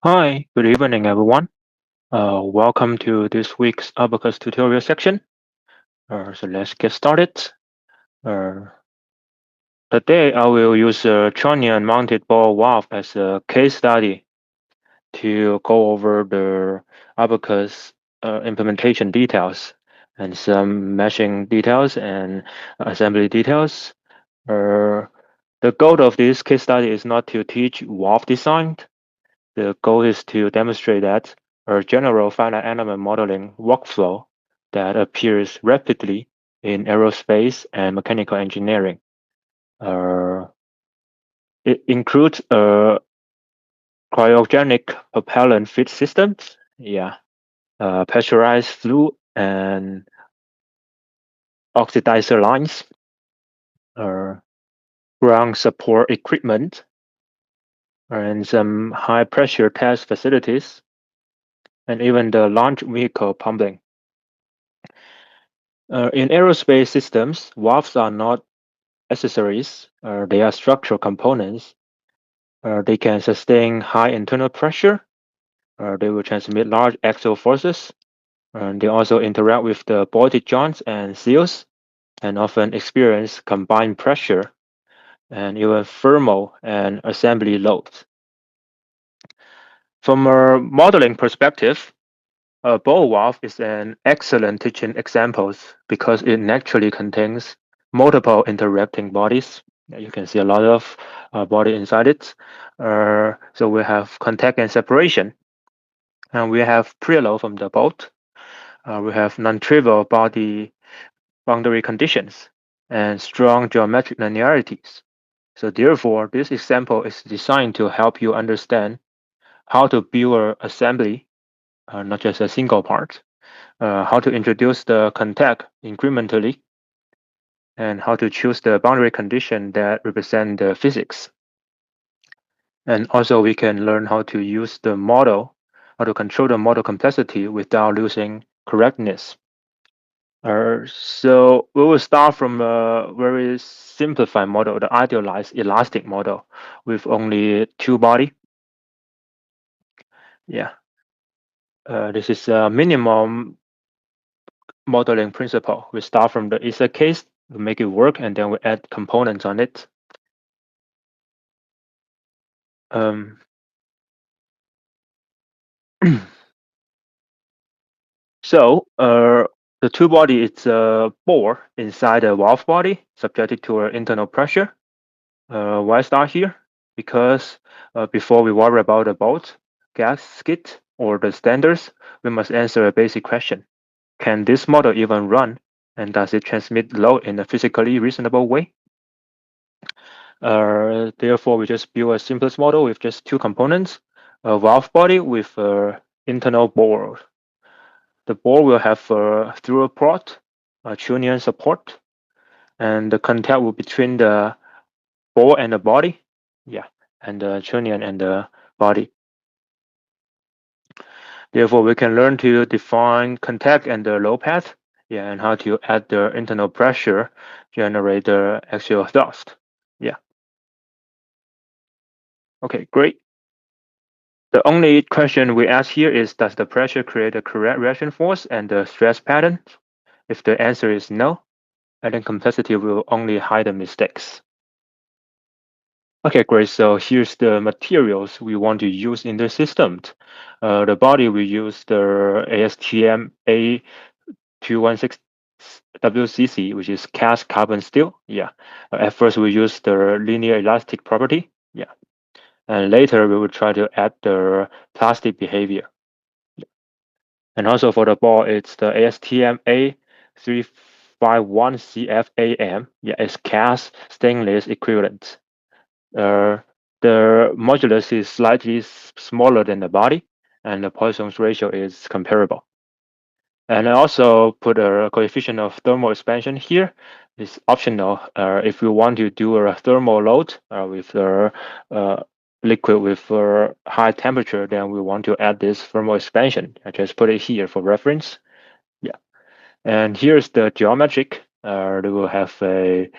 Hi, good evening, everyone. Welcome to this week's abaqus tutorial section. So let's get started. Uh, Today, I will use a trunnion mounted ball valve as a case study to go over the abaqus implementation details and some meshing details and assembly details. Uh, the goal of this case study is not to teach valve design. The goal is to demonstrate that a general finite element modeling workflow that appears rapidly in aerospace and mechanical engineering. Uh, it includes cryogenic propellant feed systems, pressurized fluid and oxidizer lines, uh, ground support equipment, and some high pressure test facilities, and even the launch vehicle pumping. In aerospace systems, valves are not accessories. They are structural components. They can sustain high internal pressure. They will transmit large axial forces. And they also interact with the body joints and seals, and often experience combined pressure and even thermal and assembly loads. From a modeling perspective, a ball valve is an excellent teaching example because it naturally contains multiple interacting bodies. You can see a lot of body inside it. So we have contact and separation, and we have preload from the bolt. We have non-trivial body boundary conditions and strong geometric linearities. So therefore, this example is designed to help you understand how to build an assembly, not just a single part, how to introduce the contact incrementally, and how to choose the boundary condition that represent the physics. And also we can learn how to use the model, how to control the model complexity without losing correctness. So we will start from a very simplified model, the idealized elastic model with only two body. Yeah, this is a minimum modeling principle. We start from the is a case, we make it work, and then we add components on it. Um, so the two body is a bore inside a valve body subjected to an internal pressure. Why start here? Because before we worry about the bolt, gasket, or the standards, we must answer a basic question. Can this model even run? And does it transmit load in a physically reasonable way? Therefore, we just build a simplest model with just two components, a valve body with an internal bore. The bore will have a through port, a trunnion support, and the contact will between the bore and the body. Yeah, and the trunnion and the body. Therefore, we can learn to define contact and the load path, and how to add the internal pressure, generate the axial thrust. Yeah. Okay, great. The only question we ask here is, does the pressure create a correct reaction force and the stress pattern? If the answer is no, adding complexity will only hide the mistakes. Okay, great. So here's the materials we want to use in the system. The body, we use the ASTM A216 WCC, which is cast carbon steel. Yeah. At first, we use the linear elastic property. Yeah. And later, we will try to add the plastic behavior. And also for the ball, it's the ASTM A351 CFAM. Yeah, it's cast stainless equivalent. Uh, the modulus is slightly smaller than the body, and the Poisson's ratio is comparable. And I also put a coefficient of thermal expansion here. It's optional. If you want to do a thermal load with a liquid with a high temperature, then we want to add this thermal expansion. I just put it here for reference. Yeah. And here's the geometric They will have a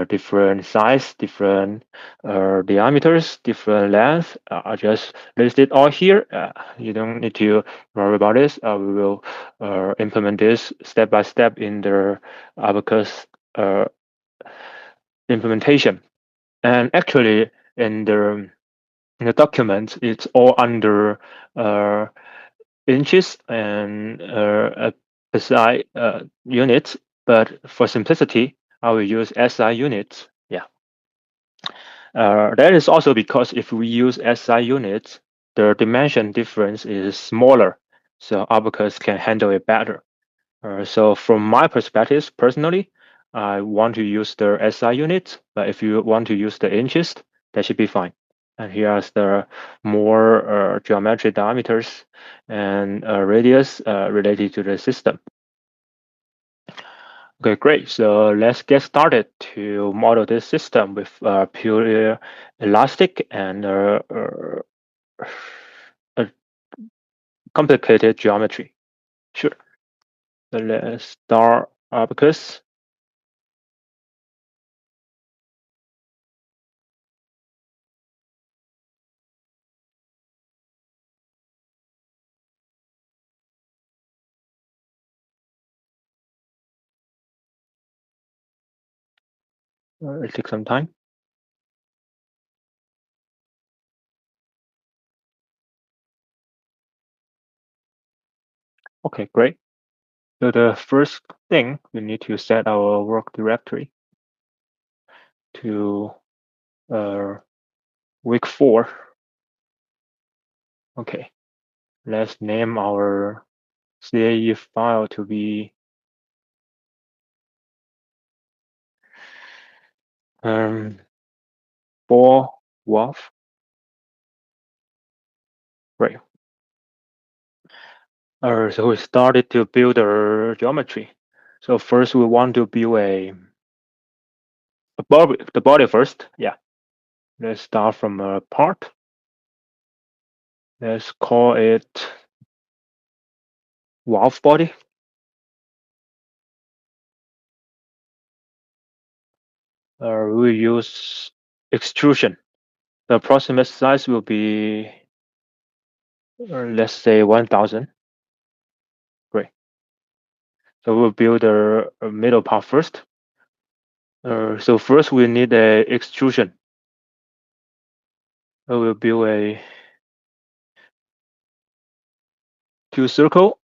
different size, different diameters, different length. I just list it all here. You don't need to worry about this. We will implement this step by step in the abaqus implementation. And actually, in the document, it's all under inches and SI units. But for simplicity, I will use SI units. Yeah. That is also because if we use SI units, the dimension difference is smaller, so abaqus can handle it better. So from my perspective, personally, I want to use the SI units, but if you want to use the inches, that should be fine. And here's the more geometric diameters and radius related to the system. Okay, great. So let's get started to model this system with pure elastic and a complicated geometry. Sure. So let's start abaqus. It takes some time. Okay, great. So the first thing, we need to set our work directory to week 4. Okay, let's name our CAE file to be ball WAF. Right. So we started to build our geometry. So first we want to build the body first. Yeah. Let's start from a part. Let's call it WAF body. We use extrusion. The approximate size will be let's say 1000. Great. So we'll build a middle part first. So first we need a extrusion. We'll build a 2 circle.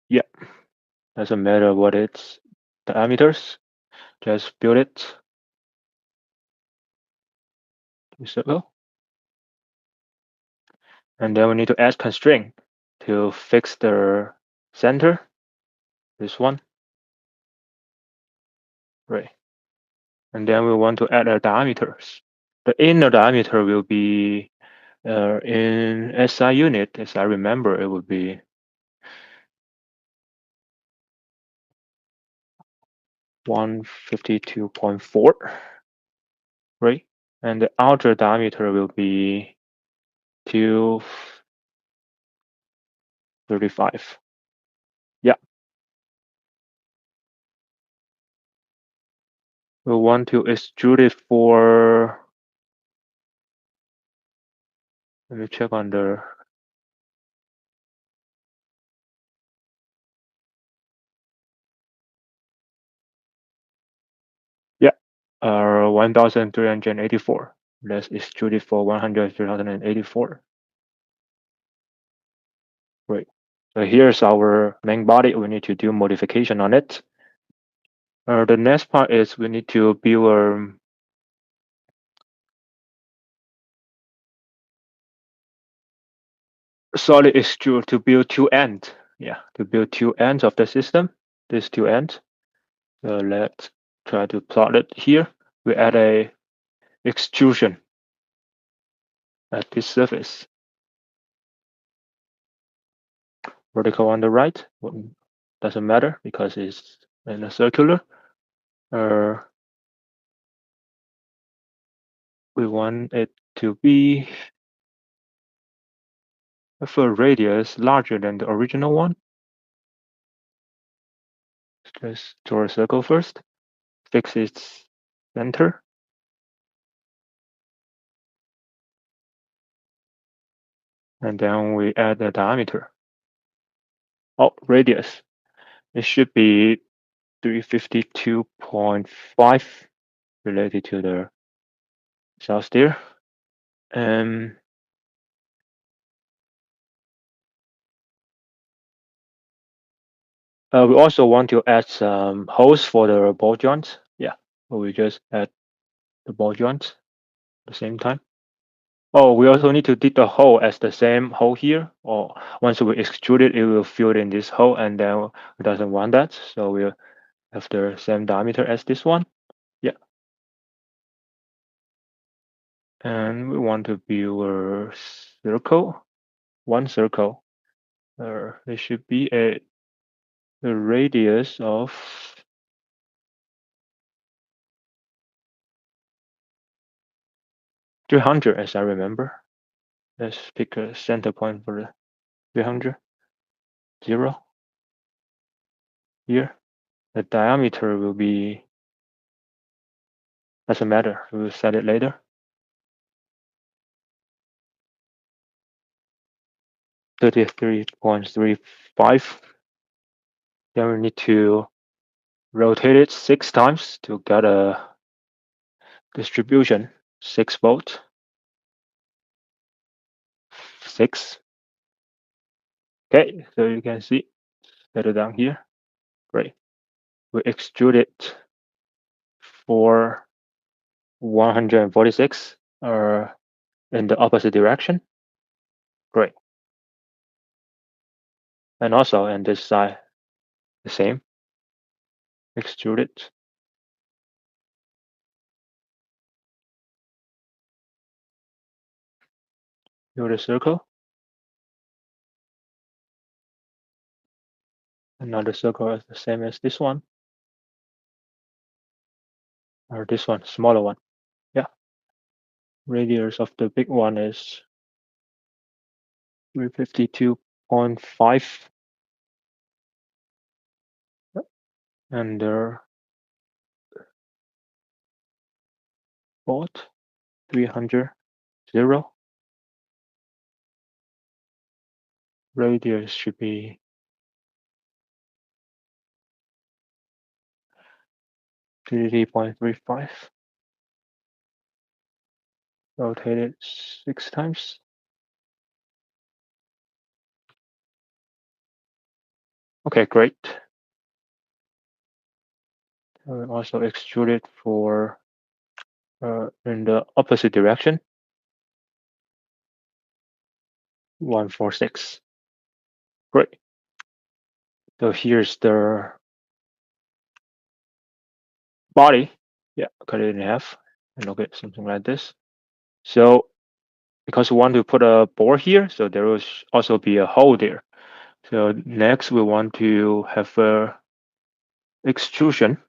Yeah, doesn't matter what its diameters. Just build it. 2 circle. And then we need to add constraint to fix the center. This one. Right. And then we want to add a diameters. The inner diameter will be in SI unit, as I remember, it would be 152.4, right? And the outer diameter will be 235. Yeah. We want to extrude it for, let me check on the, yeah, 1384. Let's extrude it for 100,084. Great. So here's our main body. We need to do modification on it. The next part is we need to build a solid extrude to build 2 ends. Yeah, to build 2 ends of the system. These 2 ends. So let's try to plot it here. We add a extrusion at this surface. Vertical on the right. Doesn't matter because it's in a circular. We want it to be of a radius larger than the original one. Just draw a circle first. fix its center. And then we add the diameter. Oh, radius. It should be 352.5 related to the cells there. And we also want to add some holes for the ball joints. Yeah, so we just add the ball joints at the same time. Oh, we also need to dig the hole as the same hole here. Or once we extrude it, it will fill in this hole, and then it doesn't want that. So we'll have the same diameter as this one. Yeah. And we want to build a circle, one circle. There should be a radius of 300, as I remember. Let's pick a center point for the 300. 0 here. The diameter will be, doesn't matter, we'll set it later. 33.35. Then we need to rotate it 6 times to get a distribution. 6 volt. 6. Okay, so you can see, set it down here. Great. We extrude it for 146 in the opposite direction. Great. And also on this side, the same. Extrude it. Do the circle. Another circle is the same as this one. Or this one, smaller one. Yeah. Radius of the big one is 352.5. And the volt 300. Radius should be 3.35. Rotate it 6 times. Okay, great. Also extrude it for in the opposite direction. 146. Great. So here's the body. Yeah, cut it in half and look at something like this. So because we want to put a bore here, so there will also be a hole there. So next we want to have a extrusion.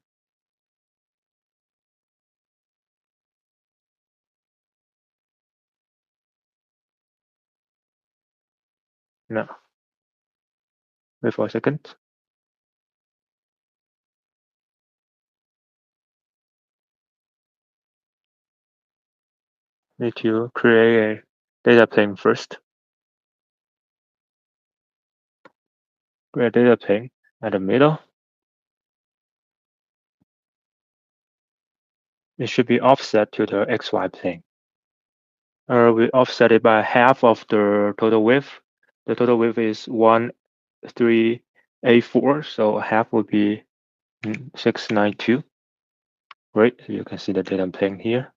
No. Wait for a second. Need to create a data plane first. Create a data plane at the middle. It should be offset to the XY plane. We offset it by half of the total width. The total width is 1384, so half would be 692. Great, so you can see the data plane here.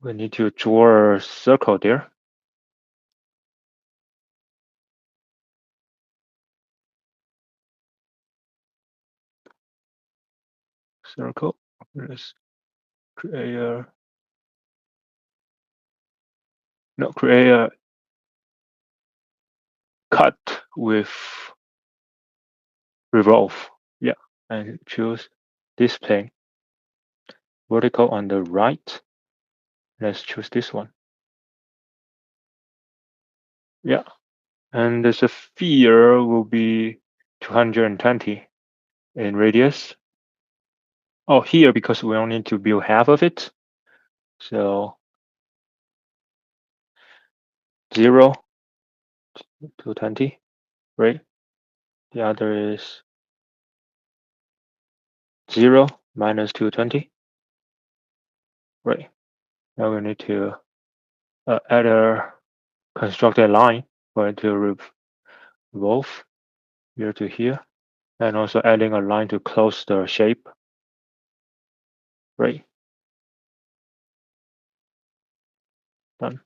We need to draw a circle there. Circle. Let's create a cut with revolve. Yeah, and choose this plane. Vertical on the right. Let's choose this one. Yeah, and the sphere will be 220. in radius. Oh, here, because we only need to build half of it. So 0 to 20, right? The other is 0 minus 220, right? Now we need to add a constructed line for it to revolve here to here, and also adding a line to close the shape, right? Done.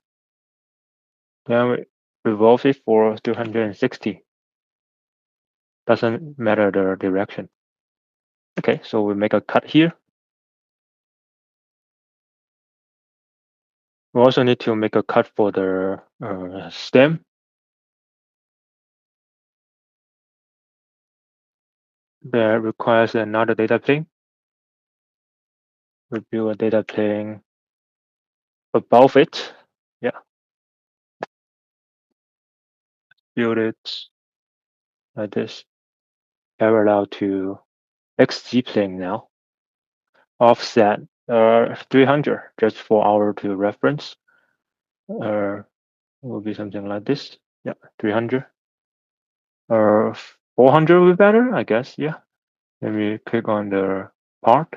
Then we revolve it for 260. Doesn't matter the direction. Okay, so we make a cut here. We also need to make a cut for the stem. That requires another data plane. We build a data plane above it. Yeah, build it like this, parallel to XZ plane now. Offset 300, just for our to reference. Will be something like this. Yeah, 300. 400 will be better, I guess. Yeah. Let me click on the part.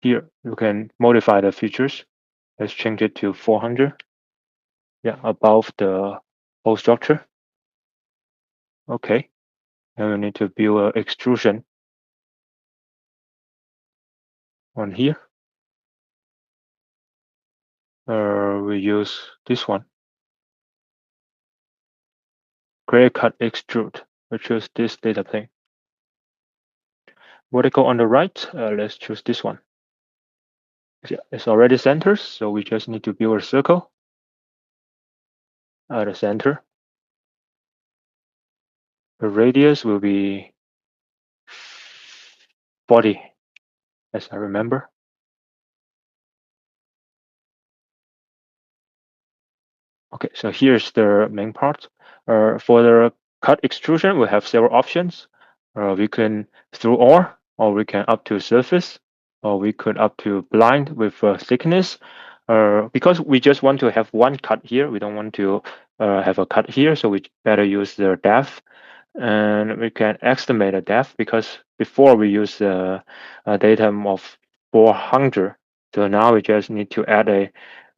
Here, you can modify the features. Let's change it to 400. Yeah, above the whole structure. Okay. And we need to build an extrusion on here. We use this one. Gray cut extrude. We choose this data plane. Vertical on the right, let's choose this one. Yeah, it's already centered, so we just need to build a circle at the center. The radius will be 40, as I remember. Okay, so here's the main part. For the cut extrusion, we have several options. We can through ore, or we can up to surface, or we could up to blind with thickness. Because we just want to have one cut here, we don't want to have a cut here, so we better use the depth. And we can estimate the depth because before we use a datum of 400. So now we just need to add a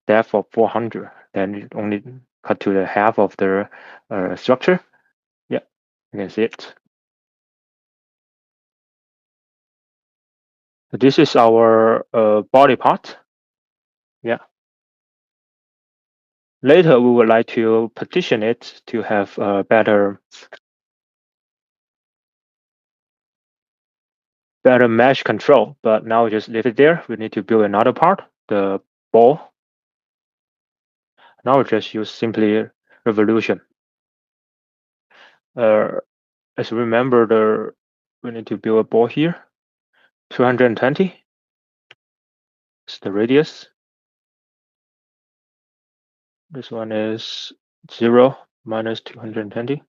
depth of 400. Then it only cut to the half of the structure. Yeah, you can see it. So this is our body part. Yeah. Later, we would like to partition it to have better mesh control. But now we just leave it there. We need to build another part, the ball. Now we just use simply revolution. As you remember, we need to build a ball here. 220 is the radius. This one is 0 minus 220.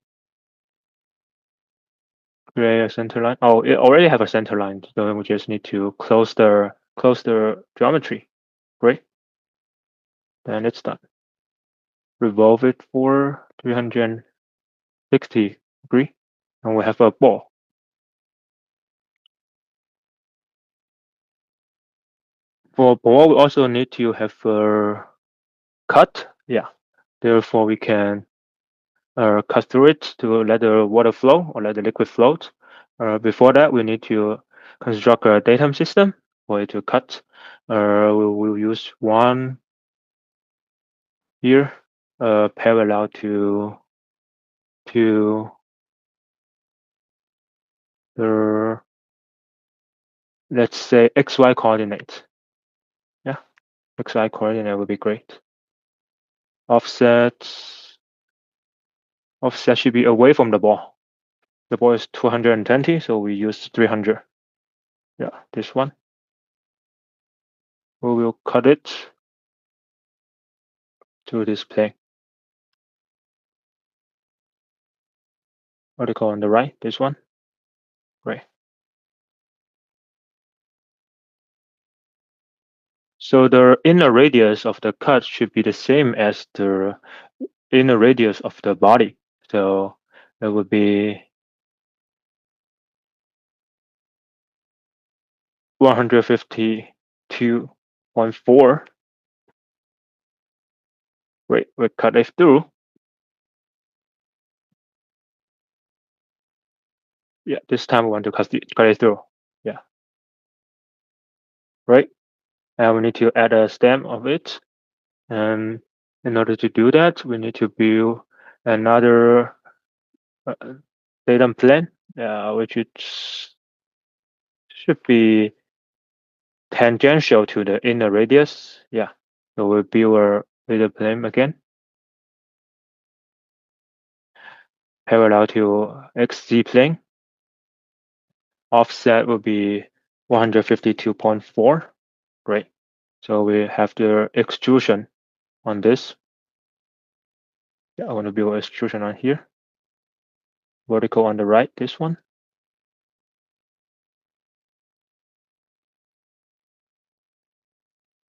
Create a center line. Oh, it already have a center line, so we just need to close the geometry. Great. Then it's done. Revolve it for 360 degree, and we have a ball. For ball, we also need to have a cut. Yeah. Therefore, we can cut through it to let the water flow or let the liquid float. Before that, we need to construct a datum system for it to cut. We will use one here, parallel to the, let's say, XY coordinate. Yeah, XY coordinate would be great. Offset should be away from the ball. The ball is 220, so we use 300. Yeah, this one. We will cut it to this plane. Vertical on the right, this one. Right. So the inner radius of the cut should be the same as the inner radius of the body. So it would be 152.4. Wait, we cut it through. Yeah, this time we want to cut it through. Yeah, right. And we need to add a stem of it. And in order to do that, we need to build another datum plane, which should be tangential to the inner radius. Yeah. So we build a data plane again, parallel to XZ plane. Offset will be 152.4. Great. So we have the extrusion on this. Yeah, I want to build extrusion on here. Vertical on the right, this one.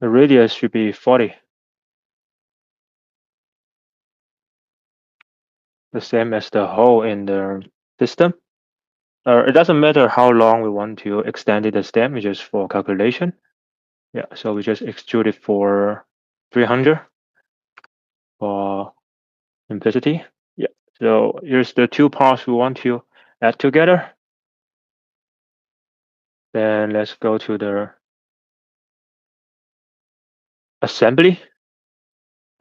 The radius should be 40. The same as the hole in the system. It doesn't matter how long we want to extend the stem, it's just for calculation. Yeah, so we just extrude it for 300 for simplicity. Yeah, so here's the two parts we want to add together. Then let's go to the assembly.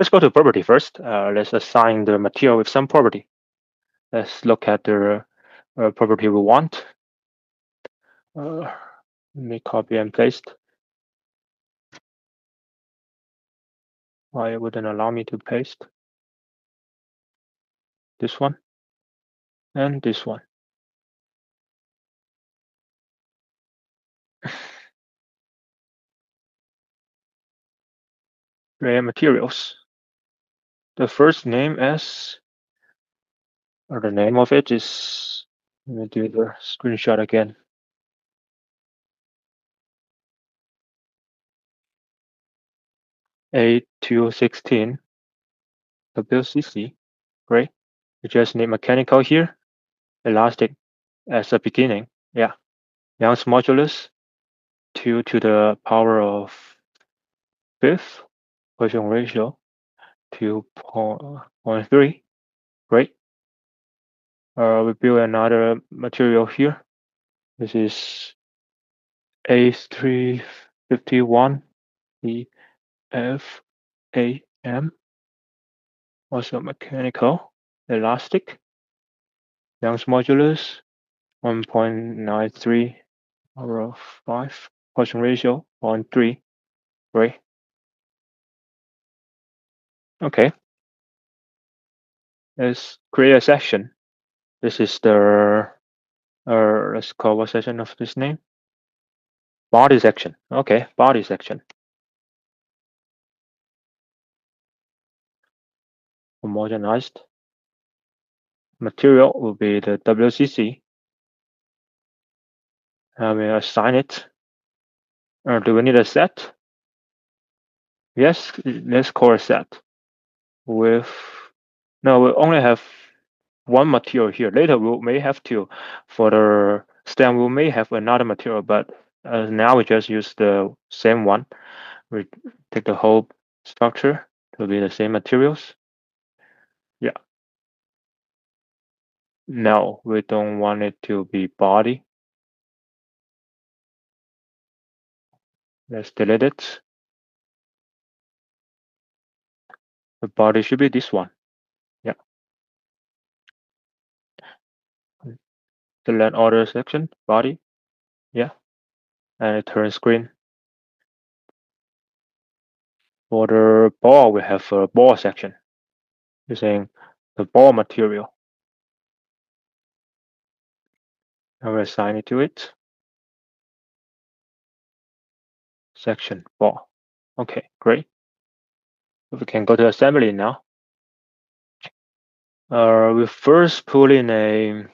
Let's go to property first. Let's assign the material with some property. Let's look at the property we want. Let me copy and paste. Why it wouldn't allow me to paste? This one and this one. Rare materials. The first name as, or the name of it is, let me do the screenshot again. A216 WCC. Great. We just need mechanical here, elastic as a beginning. Yeah. Young's modulus 2 to the power of fifth, Weixuan ratio 2.3. Great. We build another material here. This is A351 EFAM, also mechanical, elastic. Young's modulus 1.93 power of 5, Poisson ratio 0.3. Great. Okay. Let's create a section. This is the let's call what section of this name? Body section. Okay, body section. Homogenized. Material will be the WCC. We assign it. Do we need a set? Yes, let's call a set. With no, we only have one material here. Later we may have to, for the stem, we may have another material, but now we just use the same one. We take the whole structure to be the same materials. Yeah. No, we don't want it to be body. Let's delete it. The body should be this one. Yeah. Select order section, body. Yeah. And it turns green. For the ball, we have a ball section using the ball material. And we assign it to it. Section ball. Okay, great. We can go to assembly now. We first pull in a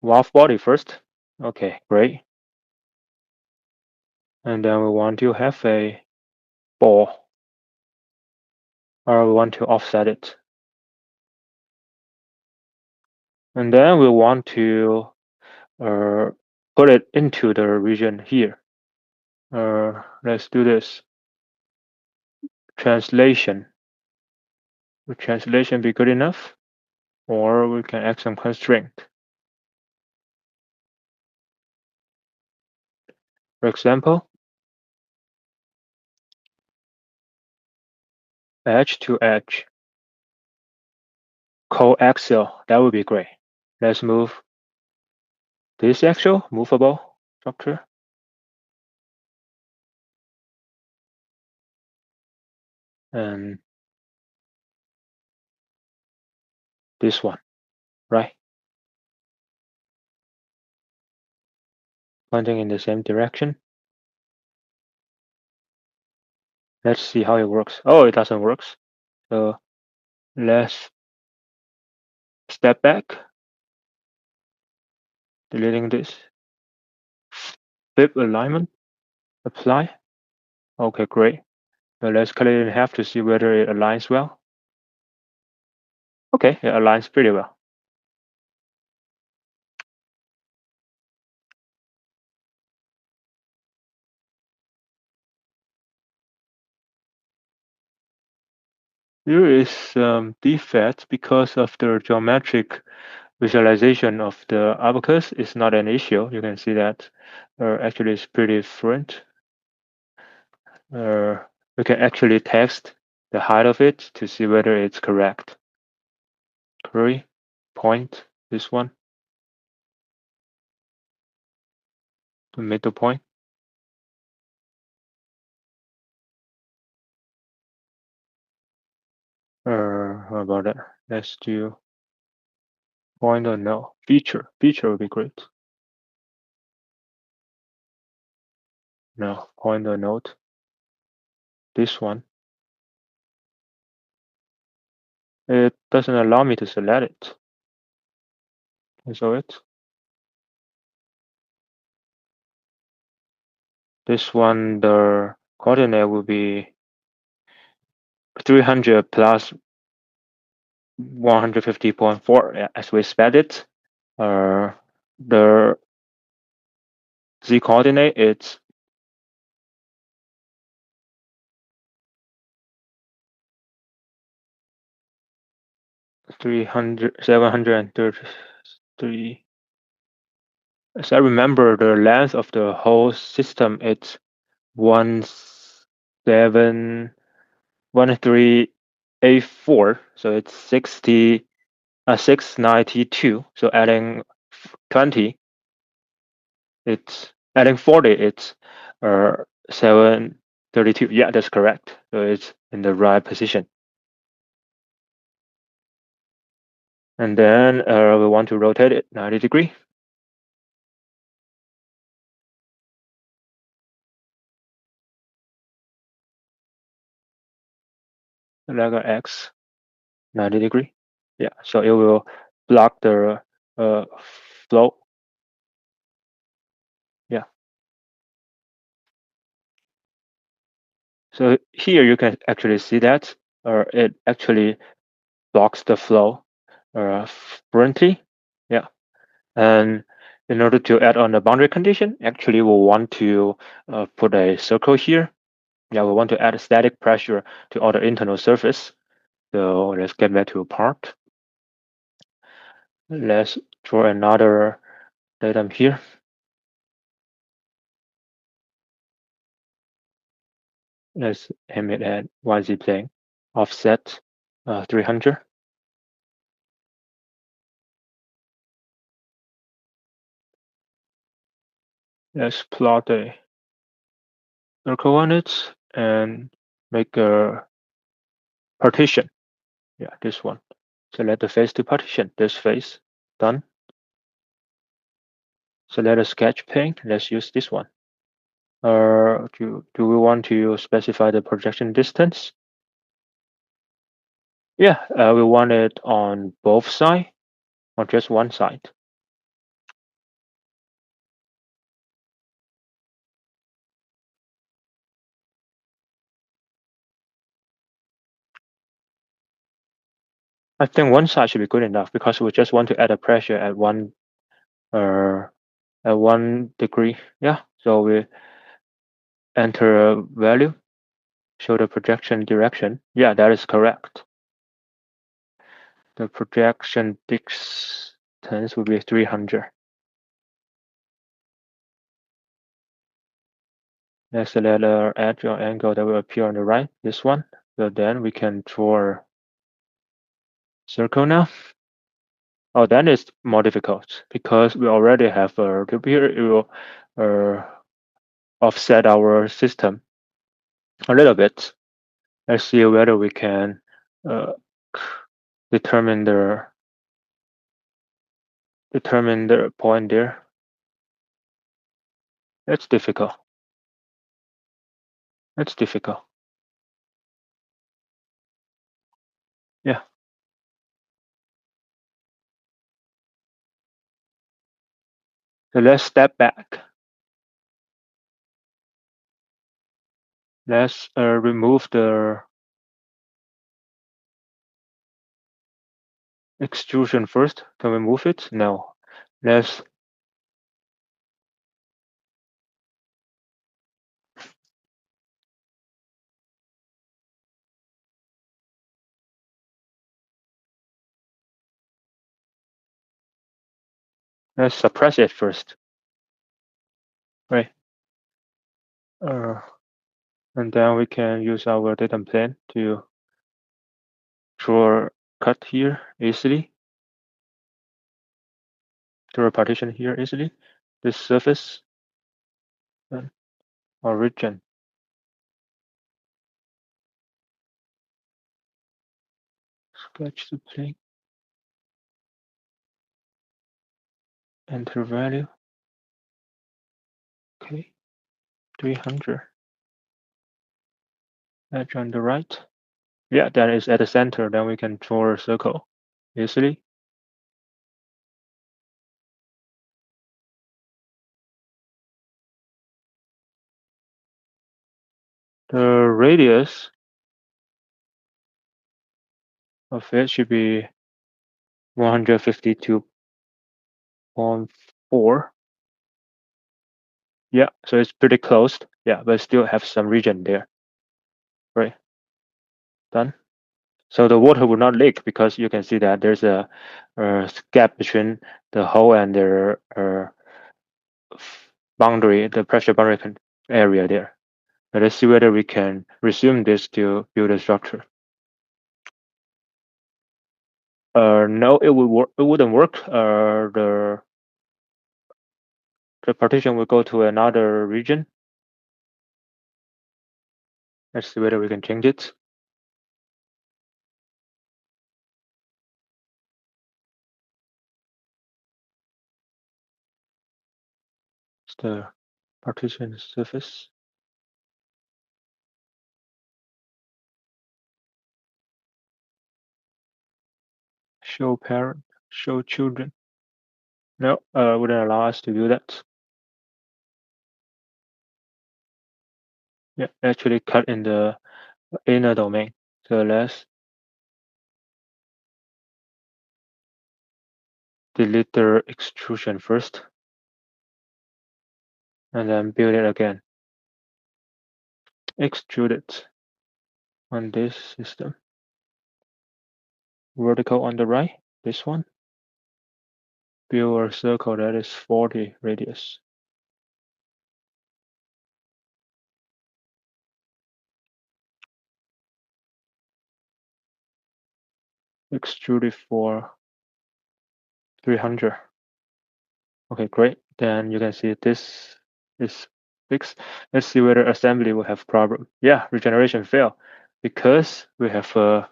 valve body first. Okay, great. And then we want to have a ball, or we want to offset it. And then we want to put it into the region here. Let's do this. Translation. Would translation be good enough? Or we can add some constraint. For example, edge to edge. Coaxial, that would be great. Let's move this axial, movable structure. And this one, right? Pointing in the same direction. Let's see how it works. Oh, it doesn't work. So let's step back, deleting this. Flip alignment, apply. Okay, great. So let's cut it in half to see whether it aligns well. Okay, it aligns pretty well. Here is some defect because of the geometric visualization of the abacus is not an issue. You can see that actually it's pretty fluent. We can actually text the height of it to see whether it's correct. Query, point, this one, the middle point. How about that? Let's do point or no. Feature would be great. No, point or note. This one. It doesn't allow me to select it. Cancel it. This one, the coordinate will be 300 plus 150.4 as we expected. The z coordinate is 733. As I remember, the length of the whole system is 1384, so it's 692. So adding 20, it's adding 40, it's 732. Yeah, that's correct. So it's in the right position. And then we want to rotate it 90 degrees. Like a X, 90 degrees. Yeah, so it will block the flow. Yeah. So here you can actually see that it actually blocks the flow currently. Yeah. And in order to add on the boundary condition, actually we'll want to put a circle here. Yeah, we want to add static pressure to all the internal surface. So let's get back to a part. Let's draw another datum here. Let's aim it at YZ plane. Offset 300. Let's plot a circle on it and make a partition. Yeah, this one. Select the face to partition. This face. Done. Select a sketch pane. Let's use this one. Do we want to specify the projection distance? Yeah, we want it on both sides or just one side. I think one side should be good enough because we just want to add a pressure uh, at 1 degree. Yeah, so we enter a value, show the projection direction. Yeah, that is correct. The projection distance will be 300. Next, let our edge or angle that will appear on the right, this one. So then we can draw a circle now. Oh, then it's more difficult because we already have a here. It will uh, offset our system a little bit. Let's see whether we can uh, determine the point there. It's difficult. It's difficult. Yeah. So let's step back. Let's remove the extrusion first. Can we move it? No. Let's suppress it first. Right. Uh, and then we can use our data plane to draw a cut here easily. Draw a partition here easily. This surface and origin. Sketch the plane. Enter value. Okay. 300. Edge on the right. Yeah, that is at the center. Then we can draw a circle easily. The radius of it should be 152.4. Yeah, so it's pretty close. Yeah, but still have some region there. Right, done. So the water will not leak because you can see that there's a gap between the hole and the boundary, the pressure boundary area there. But let's see whether we can resume this to build a structure. No, it would work. It wouldn't work. The partition will go to another region. Let's see whether we can change it. It's the partition surface. Show parent, show children. No, wouldn't allow us to do that. Yeah, actually cut in the inner domain. So let's delete the extrusion first and then build it again. Extrude it on this system. Vertical on the right, this one. Build a circle that is 40 radius. Extrude it for 300. Okay, great. Then you can see this is fixed. Let's see whether assembly will have problem. Yeah, regeneration fail because we have a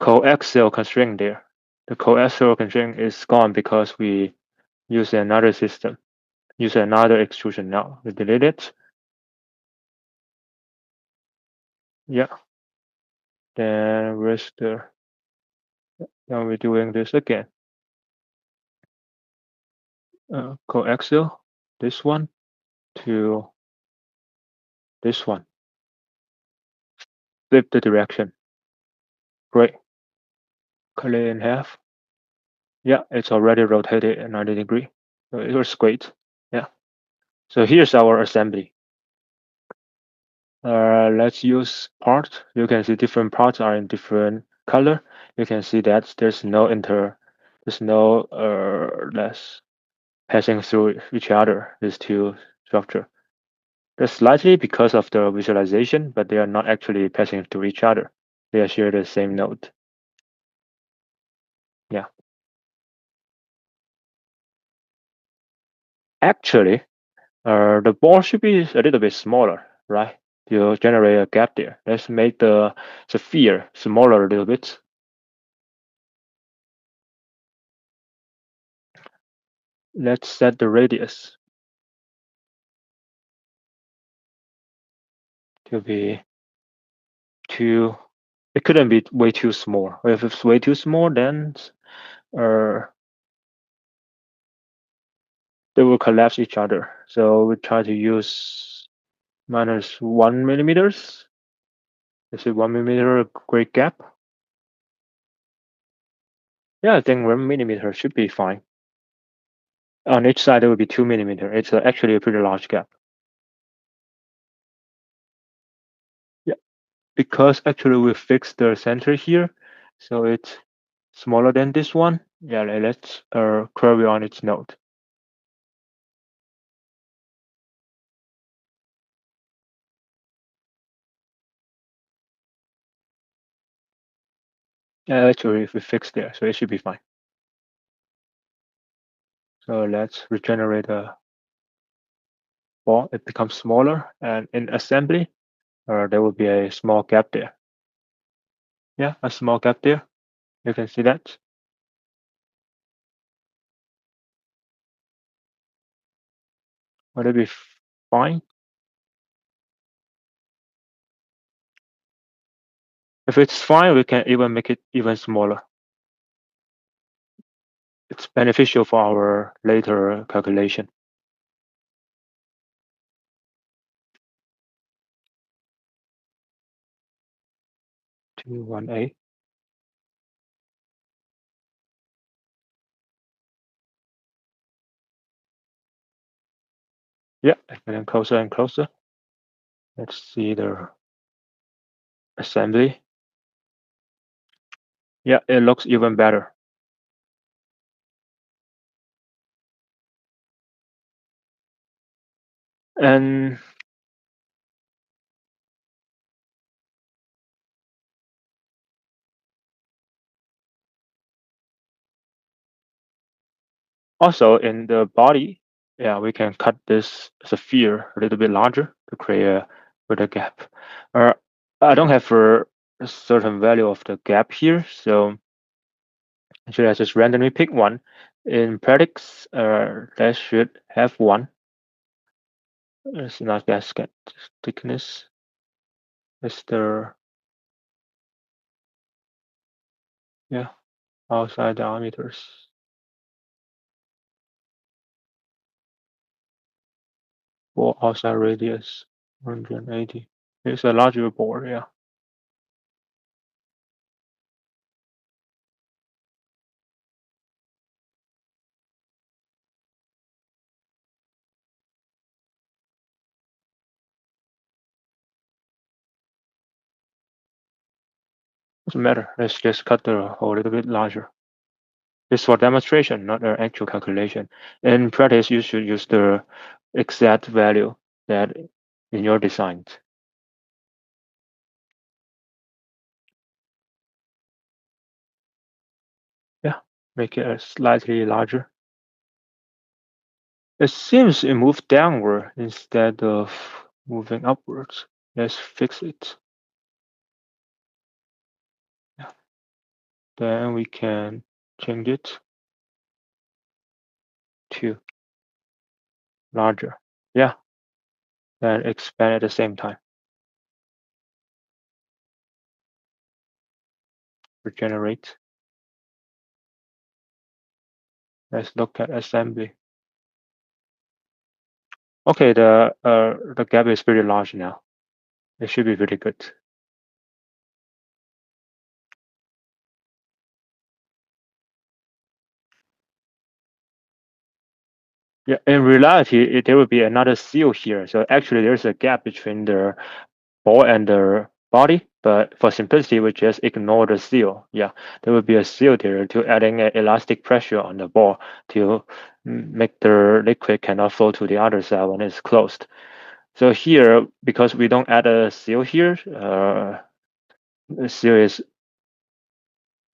coaxial constraint there. The coaxial constraint is gone because we use another system, use another extrusion now. We delete it. Yeah. Then where's the, then we're doing this again. Coaxial, this one to this one. Flip the direction. Great. cut it in half. Yeah, it's already rotated at 90 degree. So it was great. Yeah. So here's our assembly. Let's use part. You can see different parts are in different color. You can see that there's no less passing through each other, these two structure. That's slightly because of the visualization, but they are not actually passing through each other. They are share the same node. Yeah. Actually, the ball should be a little bit smaller, right? To generate a gap there. Let's make the sphere smaller a little bit. Let's set the radius to be too. It couldn't be way too small. If it's way too small, then uh, they will collapse each other. So we try to use -1 millimeters. Is it 1 millimeter a great gap? Yeah, I think 1 millimeter should be fine. On each side, it will be 2 millimeter. It's actually a pretty large gap. Yeah, because actually we fixed the center here, so it's smaller than this one. Yeah, let's curve it on its node. Yeah, actually we fixed there, so it should be fine. So let's regenerate a ball. It becomes smaller, and in assembly, there will be a small gap there. Yeah, a small gap there. You can see that. Will it be fine? If it's fine, we can even make it even smaller. It's beneficial for our later calculation. 218. Yeah, it's getting closer and closer. Let's see the assembly. Yeah, it looks even better. And also in the body, yeah, we can cut this sphere a little bit larger to create a further gap. Uh, I don't have a certain value of the gap here, so actually I just randomly pick one. In practice, that should have one. It's not gasket thickness. It's the yeah outside diameters. For outside radius 180. It's a larger board, yeah. Doesn't matter. Let's just cut the hole a little bit larger. It's for demonstration, not an actual calculation. In practice, you should use the exact value that in your design. Yeah, make it slightly larger. It seems it moved downward instead of moving upwards. Let's fix it. Yeah. Then we can change it to larger. Yeah, then expand at the same time. Regenerate. Let's look at assembly. Okay, the gap is pretty large now. It should be pretty good. Yeah, in reality, there will be another seal here. So actually, there's a gap between the ball and the body. But for simplicity, we just ignore the seal. Yeah, there will be a seal there to adding an elastic pressure on the ball to make the liquid cannot flow to the other side when it's closed. So here, because we don't add a seal here, the seal is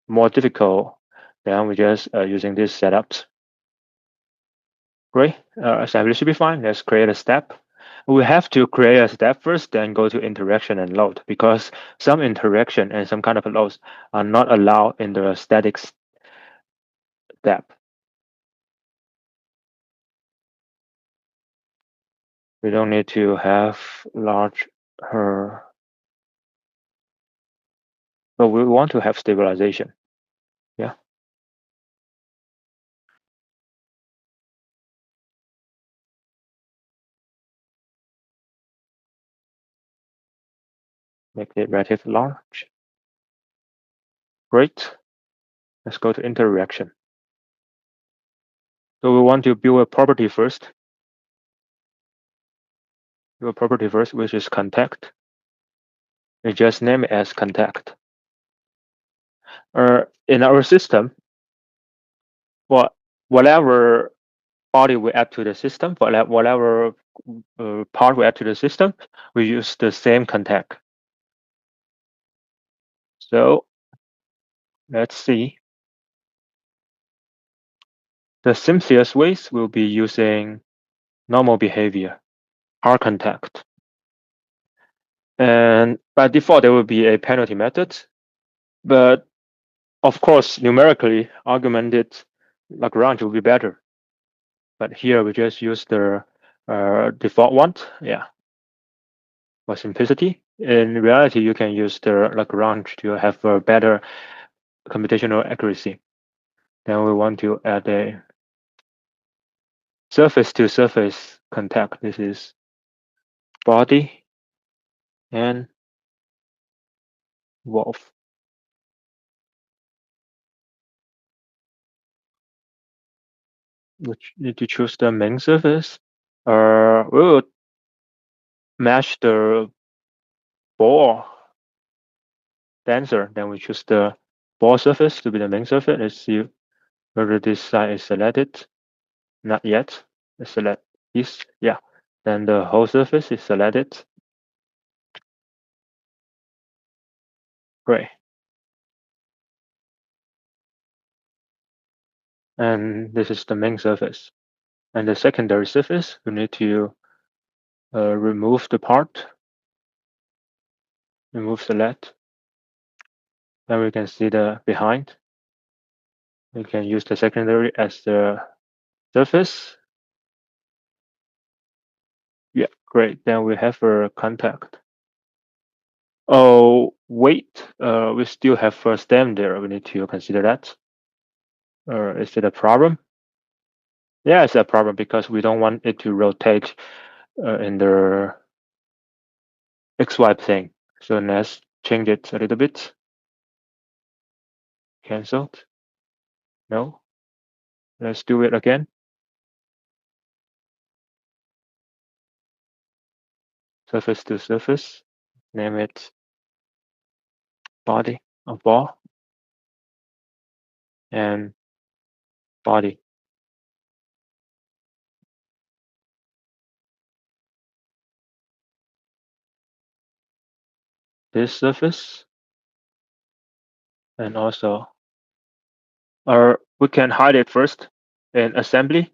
more difficult. Then we just using these setups. Great. Assembly should be fine. Let's create a step. We have to create a step first, then go to interaction and load, because some interaction and some kind of loads are not allowed in the static step. We don't need to have large but we want to have stabilization. Yeah, make it relatively large. Great. Let's go to interaction. So we want to build a property first. Build a property first, which is contact. We just name it as contact. In our system, well, whatever body we add to the system, whatever part we add to the system, we use the same contact. So let's see. The simplest ways will be using normal behavior, hard contact. And by default, there will be a penalty method. But of course, numerically, augmented Lagrange will be better. But here we just use the default one. Yeah, for simplicity. In reality, you can use the Lagrange to have a better computational accuracy. Then we want to add a surface to surface contact. This is body and valve. Which need to choose the main surface. We will match the ball denser. Then we choose the ball surface to be the main surface. Let's see whether this side is selected. Not yet. Let's select this. Yeah. Then the whole surface is selected. Great. And this is the main surface. And the secondary surface, we need to remove the part, remove select. Then we can see the behind. We can use the secondary as the surface. Yeah, great. Then we have a contact. Oh, wait. We still have a stem there. We need to consider that. Is it a problem? Yeah, it's a problem because we don't want it to rotate in the XY plane. So let's change it a little bit. Cancelled. No. Let's do it again. Surface to surface. Name it body of ball and body. This surface and also we can hide it first in assembly.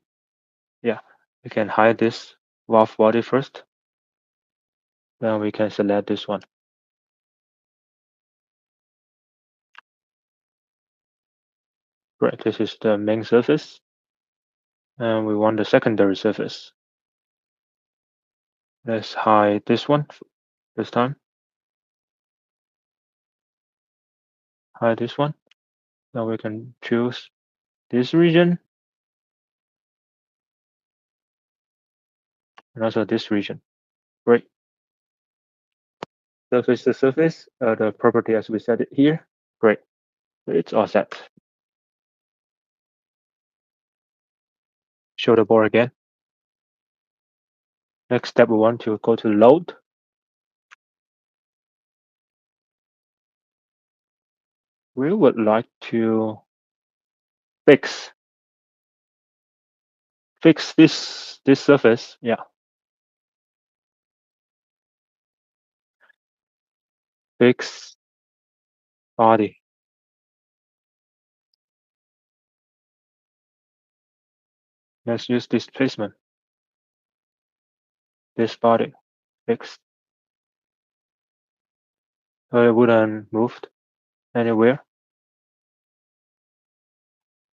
Yeah, we can hide this valve body first. Then we can select this one. Great, this is the main surface. And we want the secondary surface. Let's hide this one this time. Hide this one. Now we can choose this region and also this region. Great. Surface to surface, the property as we set it here. Great. It's all set. Show the board again. Next step, we want to go to load. We would like to fix this surface. Yeah, fix body. Let's use displacement. This body fixed. So it wouldn't moved anywhere.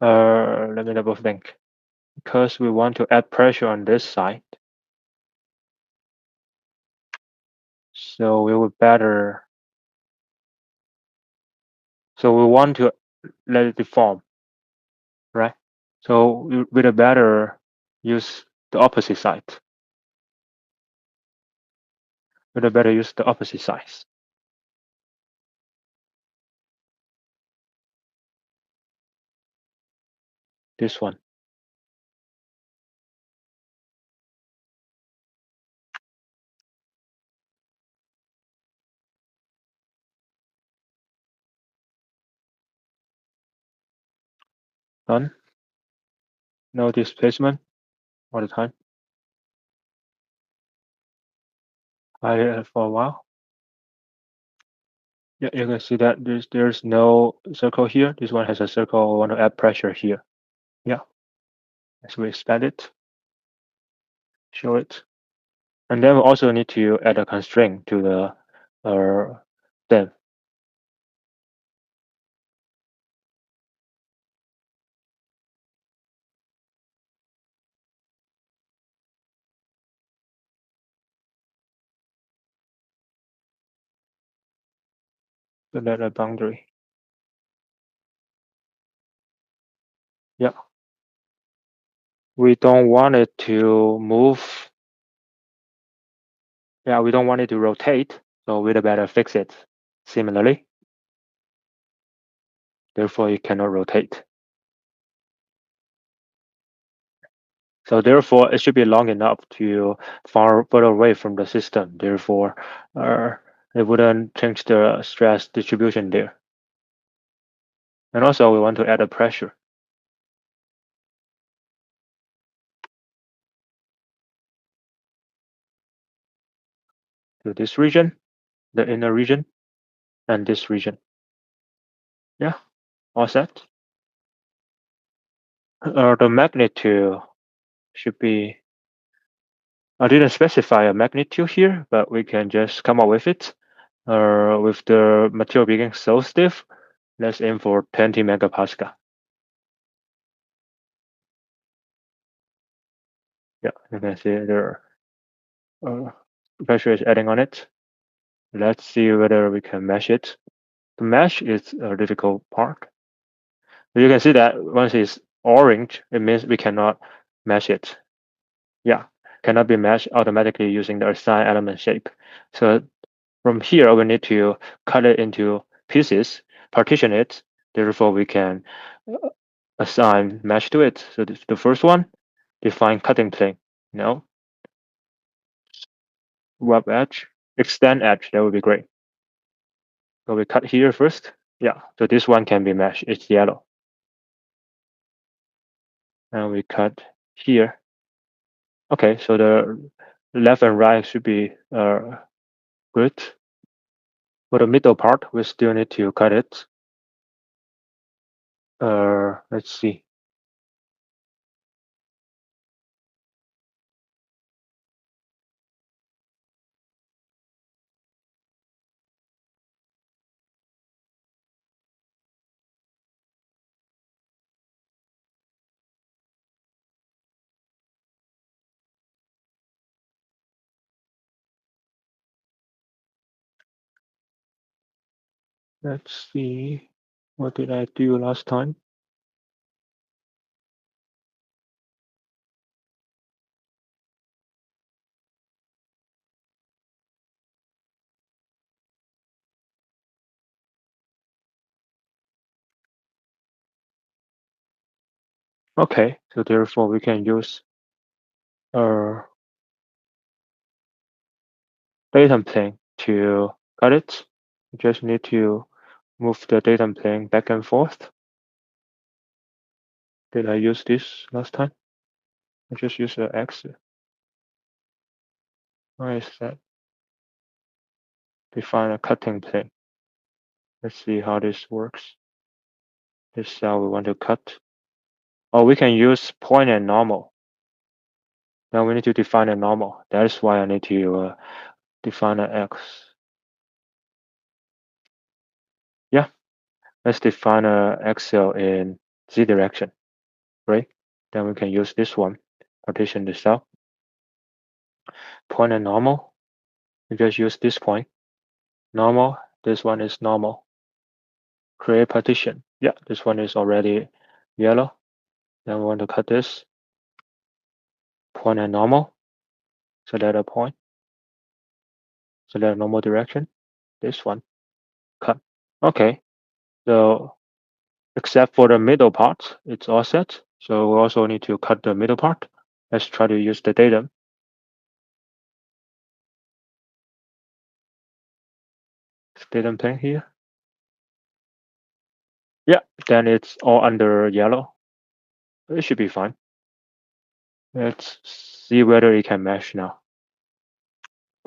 Let me double think. Because we want to add pressure on this side, so we would better. So we want to let it deform, right? So we'd better use the opposite side. We'd better use the opposite size. This one. Done. No displacement all the time. Hide it for a while. Yeah, you can see that there's no circle here. This one has a circle. We want to add pressure here. Yeah, as we expand it, show it. And then we also need to add a constraint to the depth. So that a boundary. Yeah. We don't want it to move. Yeah, we don't want it to rotate. So we'd better fix it similarly. Therefore, it cannot rotate. So therefore, it should be long enough to further away from the system. Therefore, it wouldn't change the stress distribution there. And also, we want to add a pressure to this region, the inner region, and this region. Yeah, all set. The magnitude should be. I didn't specify a magnitude here, but we can just come up with it. With the material being so stiff, let's aim for 20 megapascal. Yeah, you can see the pressure is adding on it. Let's see whether we can mesh it. The mesh is a difficult part. You can see that once it's orange, it means we cannot mesh it. Yeah, cannot be meshed automatically using the assigned element shape. So from here, we need to cut it into pieces, partition it. Therefore, we can assign mesh to it. So the first one, define cutting plane. No, web edge, extend edge. That would be great. So we cut here first. Yeah, so this one can be meshed. It's yellow. And we cut here. Okay, so the left and right should be good. For the middle part, we still need to cut it. Let's see. Let's see. What did I do last time? Okay, so therefore we can use datum plane to cut it. You just need to move the datum plane back and forth. Did I use this last time? I just use the X. Why is that? Define a cutting plane. Let's see how this works. This cell we want to cut. Oh, we can use point and normal. Now we need to define a normal. That is why I need to define an X. Yeah, let's define a X cell in Z direction, right? Then we can use this one. Partition the cell. Point and normal. We just use this point. Normal. This one is normal. Create partition. Yeah, this one is already yellow. Then we want to cut this. Point and normal. Select a point. Select a normal direction. This one. Cut. Okay. So except for the middle part, it's all set. So we also need to cut the middle part. Let's try to use the datum. Datum plane here. Yeah, then it's all under yellow. It should be fine. Let's see whether it can mesh now.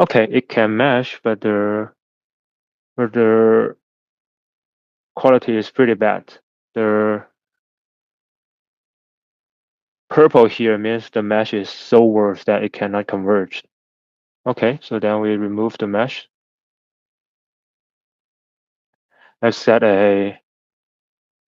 Okay, it can mesh, but the quality is pretty bad. The purple here means the mesh is so worse that it cannot converge. Okay, so then we remove the mesh. Let's set a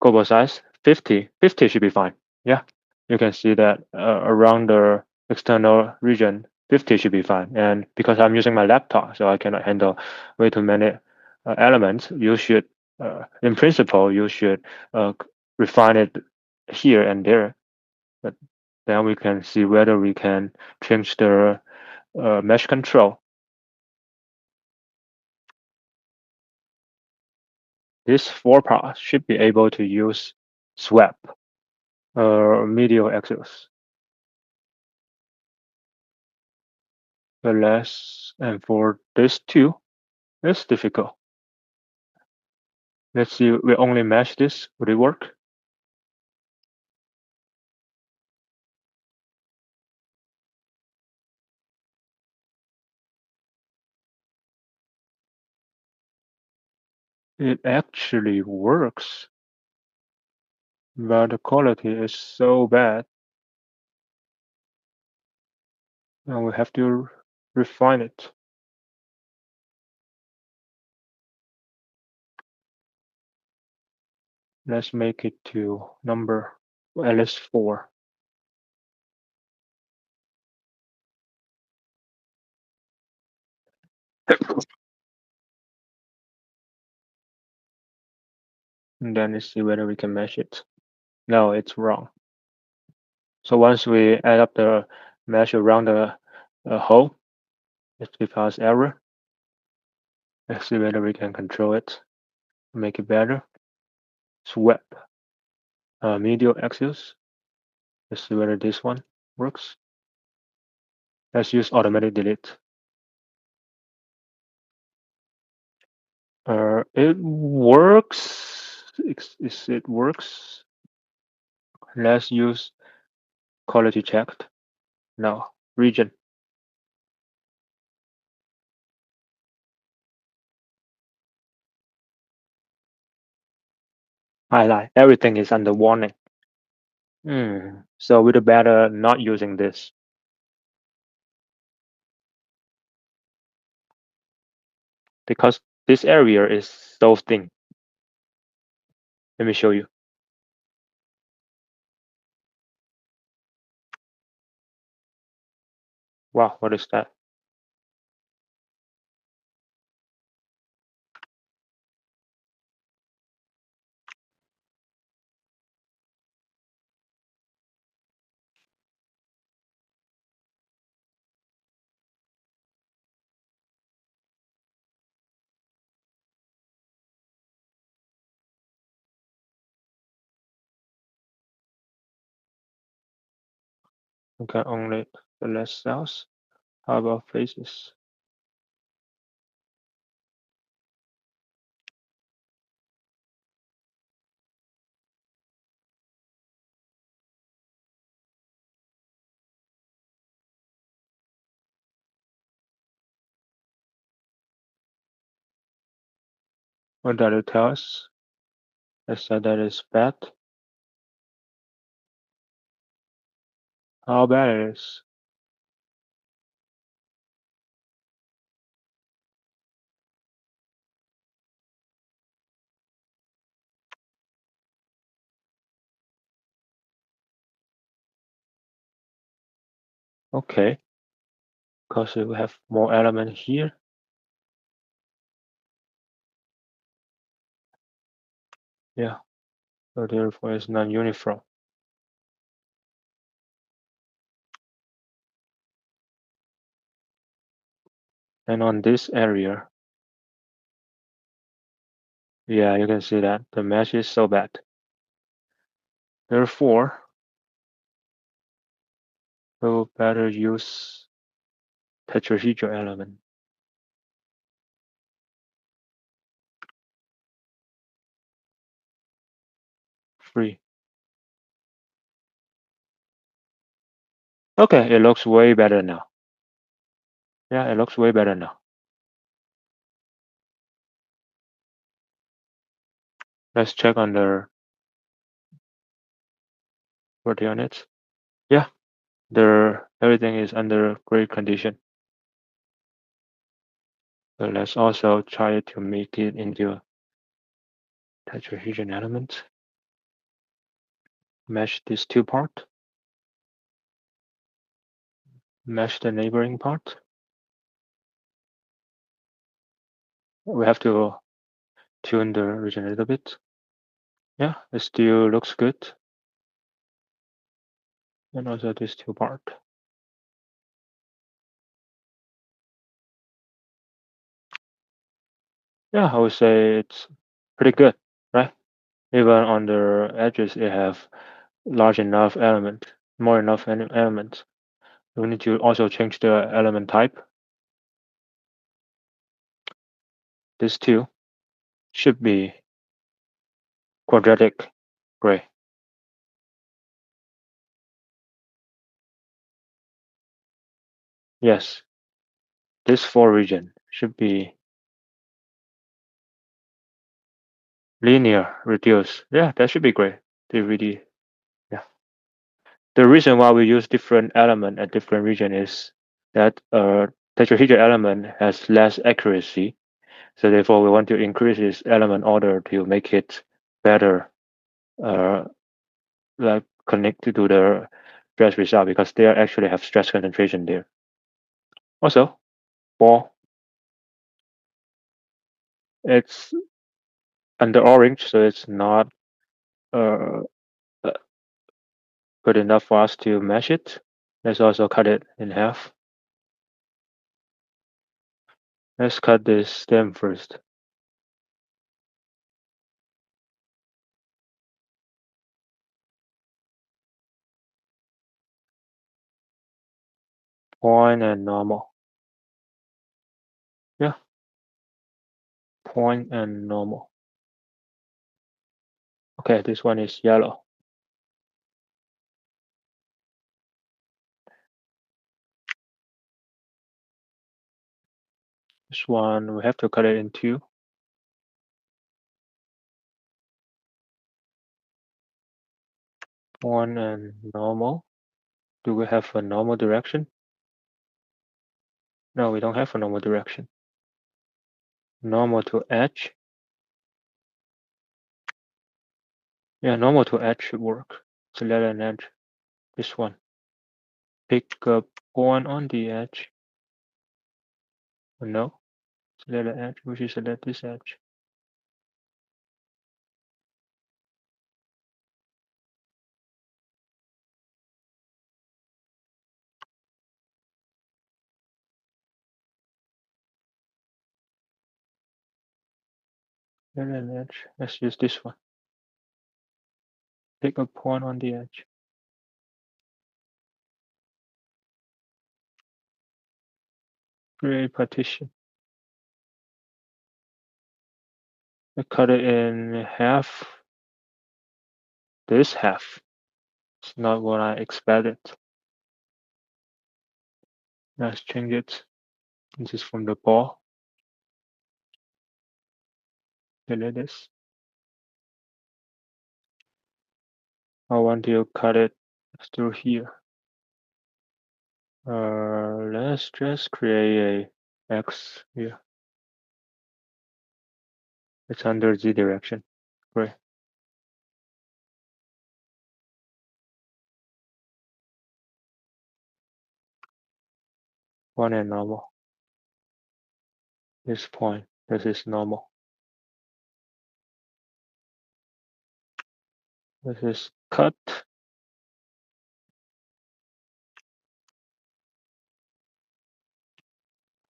global size 50. 50 should be fine. Yeah, you can see that around the external region, 50 should be fine. And because I'm using my laptop, so I cannot handle way too many elements, you should, in principle, you should refine it here and there. But then we can see whether we can change the mesh control. This 4 parts should be able to use swap medial axis. And for this two, it's difficult. Let's see, we only mesh this. Would it work? It actually works, but the quality is so bad. And we have to refine it. Let's make it to number at least 4. And then let's see whether we can mesh it. No, it's wrong. So once we add up the mesh around the hole, it gives us error. Let's see whether we can control it, make it better. Swap medial axis. Let's see whether this one works. Let's use automatic delete. It works. It works. Let's use quality checked. No, region. Highlight. Everything is under warning. So we'd better not using this. Because this area is so thin. Let me show you. Wow, what is that? We can only select cells. How about faces? What does it tell us? It said that it's bad. How bad it is? Okay, because we have more element here. Yeah, so therefore it's non-uniform. And on this area, yeah, you can see that the mesh is so bad. Therefore, we'll better use tetrahedral element. Free. Okay, it looks way better now. Yeah, it looks way better now. Let's check on the units. Yeah, everything is under great condition. So let's also try to make it into a tetrahedron element. Mesh this two part. Mesh the neighboring part. We have to tune the region a little bit. Yeah, it still looks good. And also this two part. Yeah, I would say it's pretty good, right? Even on the edges, it have large enough element, more enough elements. We need to also change the element type. This two should be quadratic gray. Yes, this four region should be linear reduce. Yeah, that should be great. DVD. Yeah. The reason why we use different element at different region is that tetrahedral element has less accuracy. So therefore, we want to increase this element order to make it better, like connected to the stress result because they actually have stress concentration there. Also, ball, it's under orange, so it's not uh, uh, good enough for us to mesh it. Let's also cut it in half. Let's cut this stem first. Point and normal. Yeah, point and normal. Okay, this one is yellow. This one, we have to cut it in two. Point and normal. Do we have a normal direction? No, we don't have a normal direction. Normal to edge. Yeah, normal to edge should work. Select an edge. This one. Pick a point on the edge. No. Select an edge. We should select this edge. Select an edge. Let's use this one. Pick a point on the edge. Create partition. I cut it in half. This half. It's not what I expected. Let's change it. This is from the ball. delete this. I want to cut it through here. Let's just create a X here. It's under Z direction. Great. One and normal. This point, this is normal. This is cut.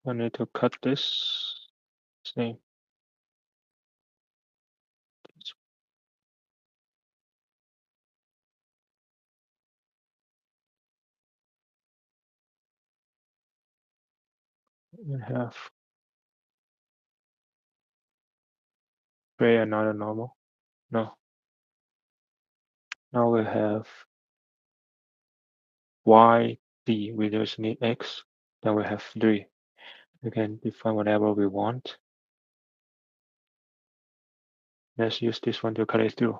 I need to cut this. Same. We have create another normal. No. Now we have Y, D. We just need X. Then we have 3. We can define whatever we want. Let's use this one to cut it through.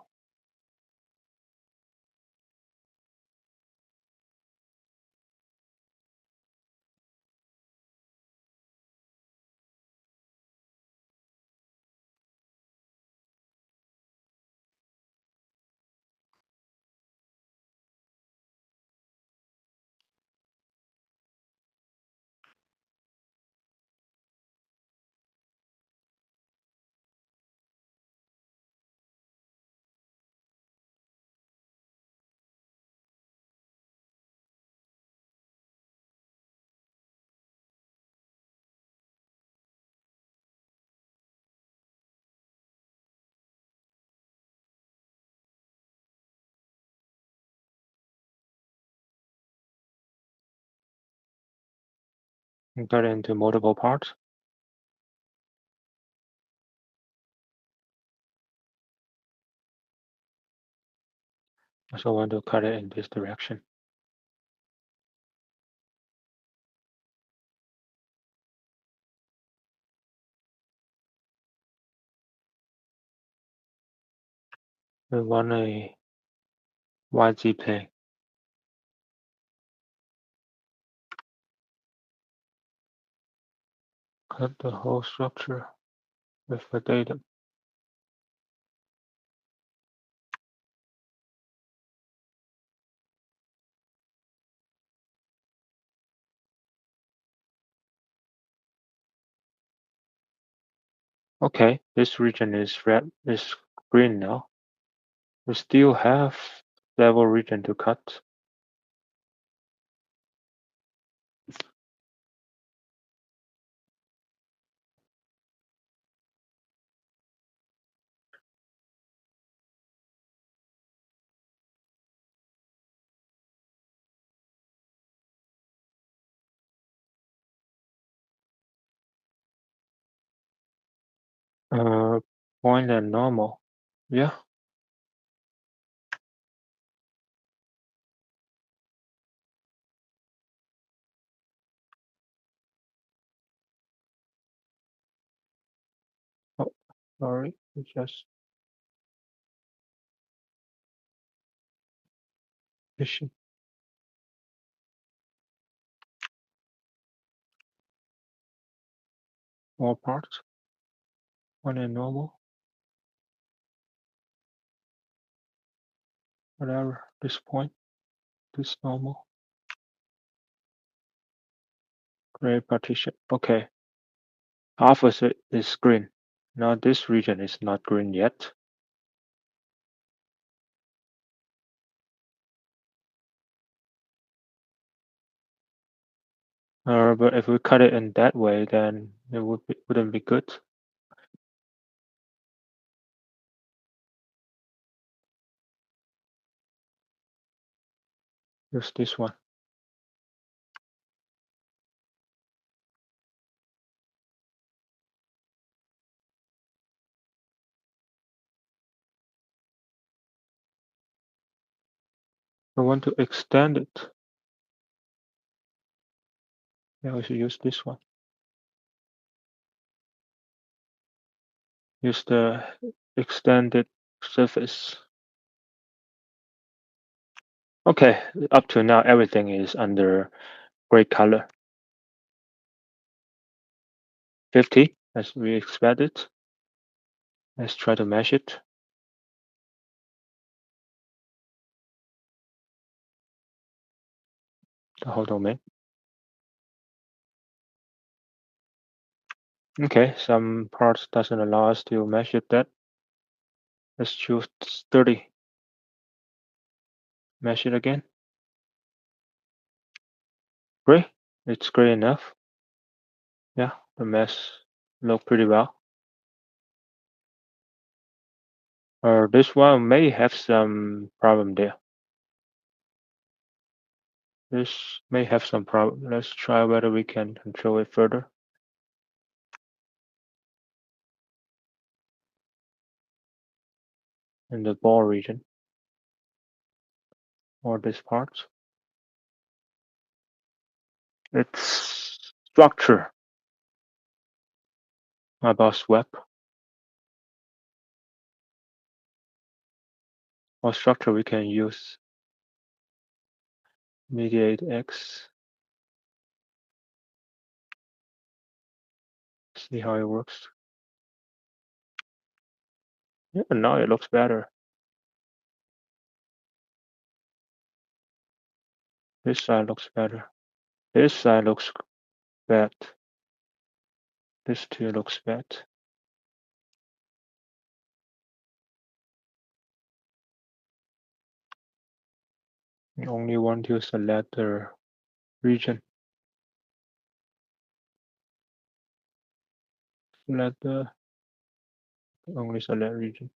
And cut it into multiple parts. So I want to cut it in this direction. We want a YZ plane. Cut the whole structure with the data. Okay, this region is red, is green now. We still have several region to cut. Point and normal. Yeah. Oh, sorry. It's just fishing. All parts. Point and normal. Whatever. This point. This normal. Gray partition. Okay. Half of it is green. Now this region is not green yet. But if we cut it in that way, then it wouldn't be good. Use this one. I want to extend it. Yeah, we should use this one. Use the extended surface. Okay, up to now everything is under gray color. 50 as we expected. Let's try to mesh it. The whole domain. Okay, some parts doesn't allow us to measure that. Let's choose 30. Mesh it again. Gray. It's gray enough. Yeah, the mesh look pretty well. Or this one may have some problem there. This may have some problem. Let's try whether we can control it further. In the ball region. Or this part. It's structure. About swap. Or structure we can use mediate X. See how it works. Yeah, now it looks better. This side looks better. This side looks bad. This too looks bad. You only want to select the region. Only select region.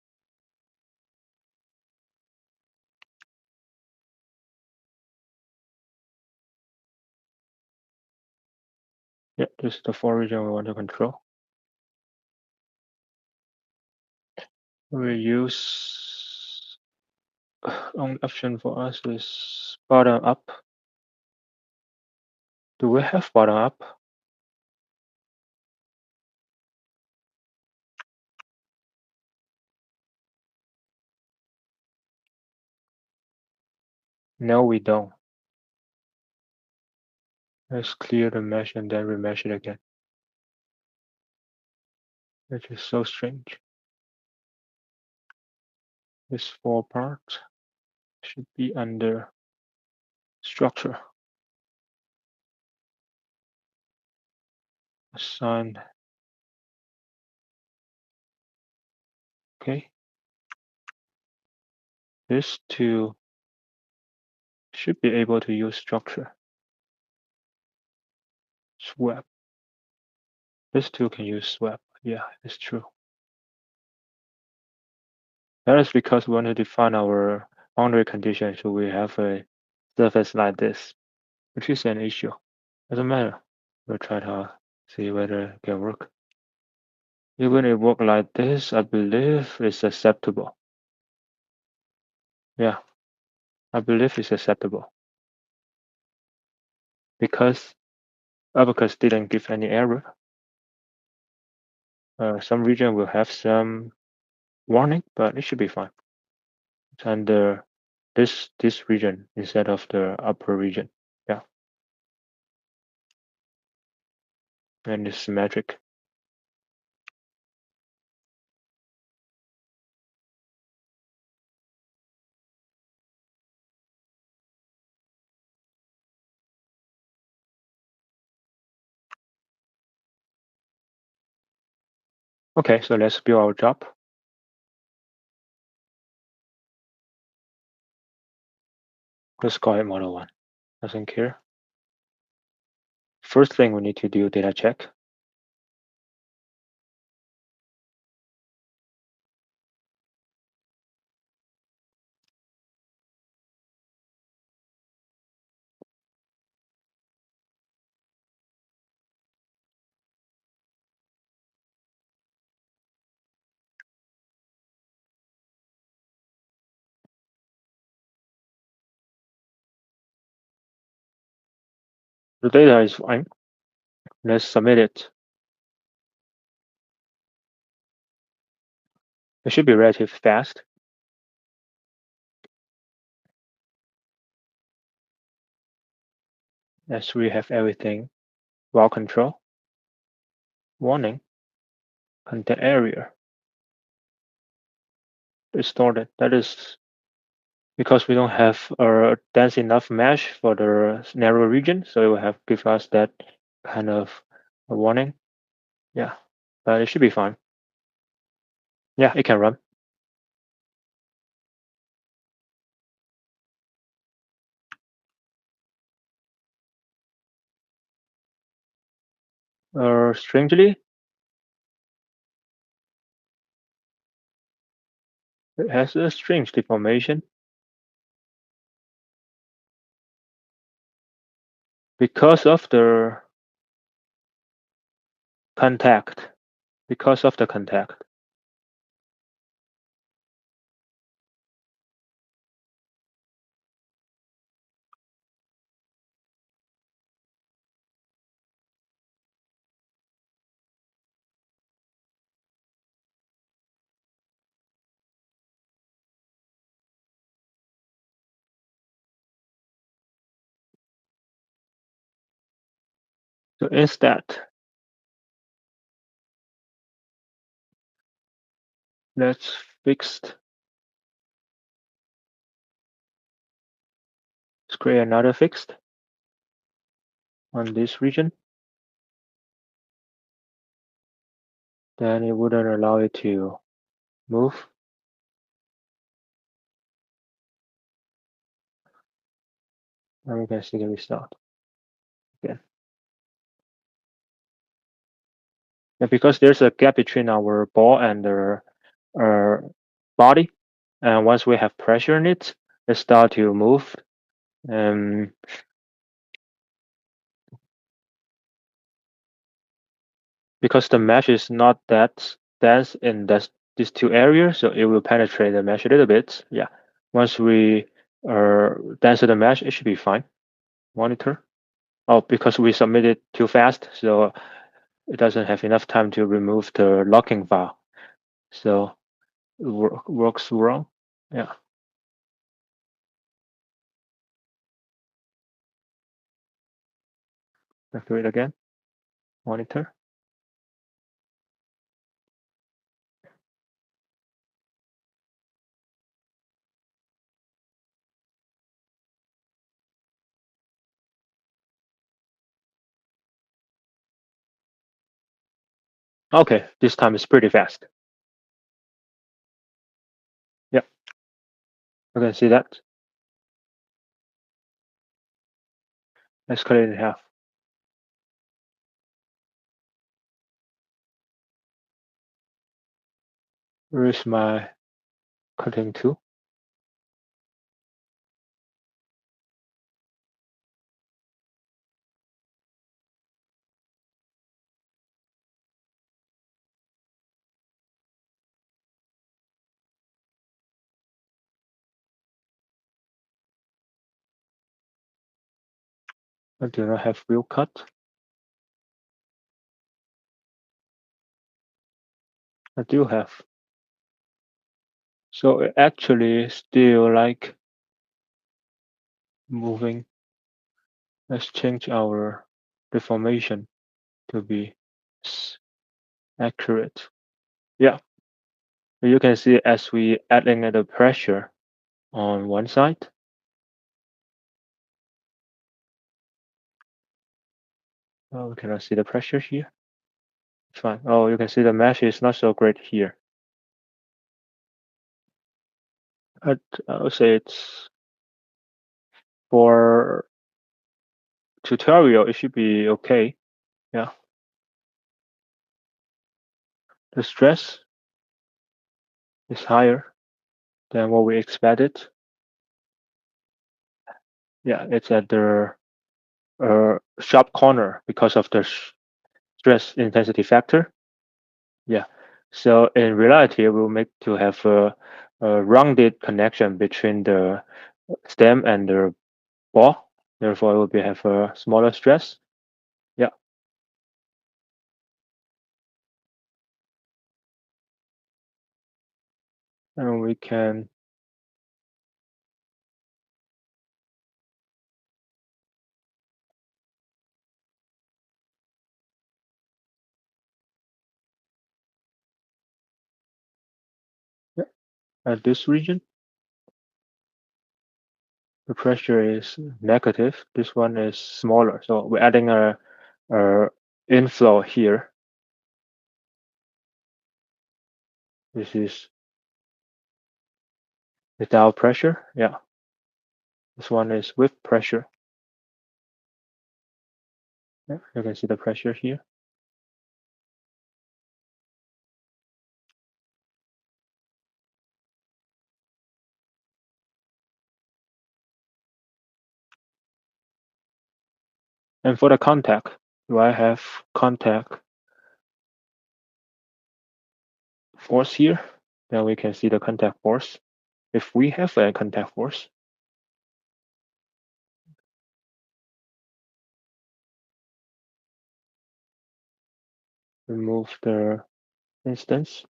Yeah, this is the 4 region we want to control. We use only option for us is bottom up. Do we have bottom up? No, we don't. Let's clear the mesh and then remesh it again. Which is so strange. This 4 part should be under structure. Assign. Okay. This two should be able to use structure. Swap. This two can use swap. Yeah, it's true. That is because we want to define our boundary condition. So we have a surface like this, which is an issue. Doesn't matter. We'll try to see whether it can work. Even if it work like this, I believe it's acceptable. Yeah, I believe it's acceptable. Because abaqus didn't give any error. Some region will have some warning, but it should be fine. It's under this region instead of the upper region. Yeah. And it's symmetric. Okay, so let's build our job. Let's call it model 1. Doesn't care. First thing we need to do data check. The data is fine. Let's submit it. It should be relatively fast. As we have everything well controlled. Warning, content area distorted. That is because we don't have a dense enough mesh for the narrow region, so it will have give us that kind of a warning. Yeah, but it should be fine. Yeah, it can run. Strangely, it has a strange deformation because of the contact. Because of the contact. So instead, let's let's create another fixed on this region. Then it wouldn't allow it to move. And we can see the result again. And because there's a gap between our ball and the body, and once we have pressure in it, it start to move. Because the mesh is not that dense in these two areas, so it will penetrate the mesh a little bit. Yeah. Once we denser the mesh, it should be fine. Monitor. Oh, because we submitted too fast, so it doesn't have enough time to remove the locking file. So it works wrong. Yeah. Let's do it again. Monitor. Okay, this time it's pretty fast. Yeah, you can see that. Let's cut it in half. Where is my cutting tool? I do not have wheel cut. I do have. So it actually still like moving. Let's change our deformation to be accurate. Yeah, you can see as we add in the pressure on one side. Oh, we cannot see the pressure here. It's fine. Oh, you can see the mesh is not so great here. I would say it's for tutorial, it should be okay. Yeah. The stress is higher than what we expected. Yeah, it's at the sharp corner because of the stress intensity factor. Yeah. So in reality, we'll make to have a rounded connection between the stem and the ball. Therefore, it will be have a smaller stress. Yeah. and we can at this region, the pressure is negative. This one is smaller, so we're adding a inflow here. This is without pressure. Yeah, this one is with pressure. Yeah, you can see the pressure here. And for the contact, do I have contact force here? Then we can see the contact force. If we have a contact force, remove the instance.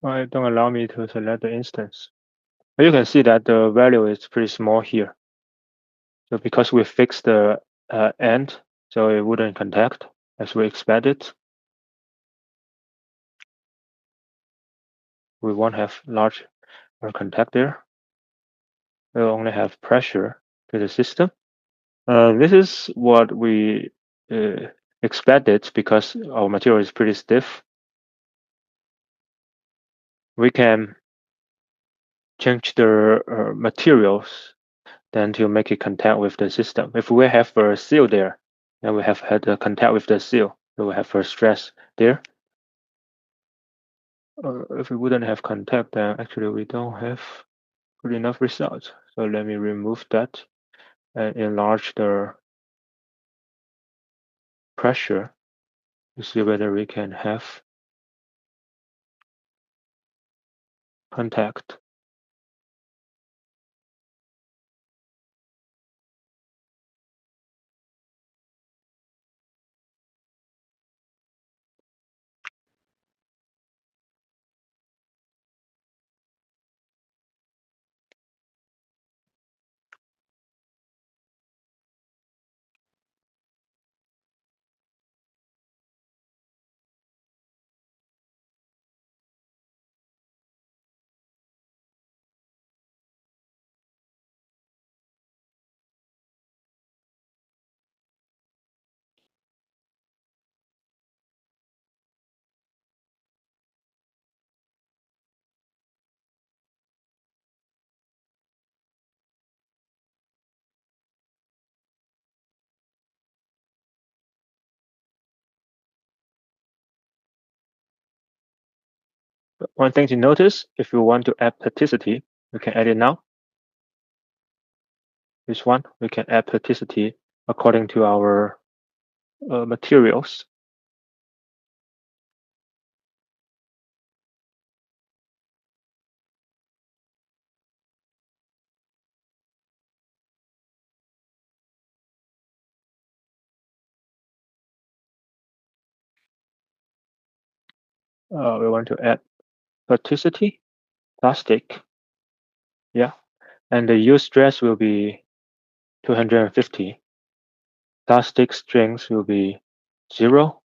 Don't allow me to select the instance. But you can see that the value is pretty small here. So because we fixed the end, so it wouldn't contact as we expected. We won't have large contact there. We'll only have pressure to the system. This is what we expected because our material is pretty stiff. We can change the materials then to make it contact with the system. If we have a seal there, then we have had a contact with the seal. So we have a stress there. If we wouldn't have contact, then actually we don't have good enough results. So let me remove that and enlarge the pressure to see whether we can have contact. But one thing to notice, if you want to add plasticity, we can add it now. This one, we can add plasticity according to our materials. We want to add plasticity, plastic, yeah, and the use stress will be 250. Plastic strength will be 0,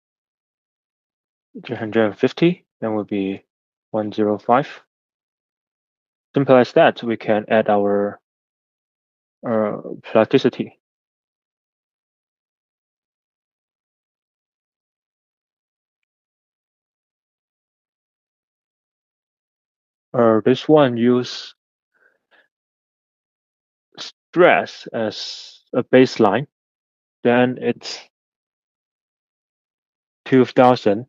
350, then will be 105. Simple as that, we can add our plasticity. This one use stress as a baseline, then it's 2000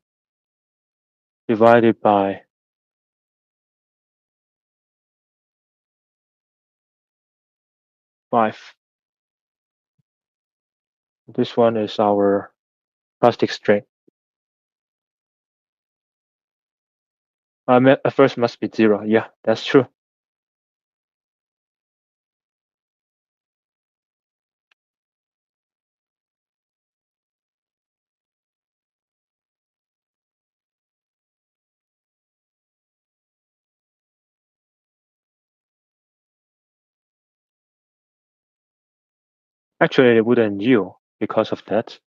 divided by 5. This one is our plastic string. At first must be 0. Yeah, that's true. Actually, it wouldn't yield because of that.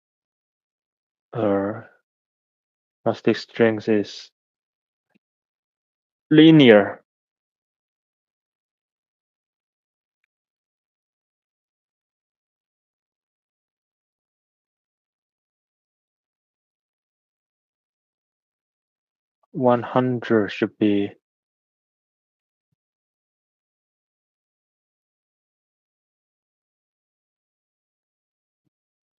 Plastic strings is linear. One hundred should be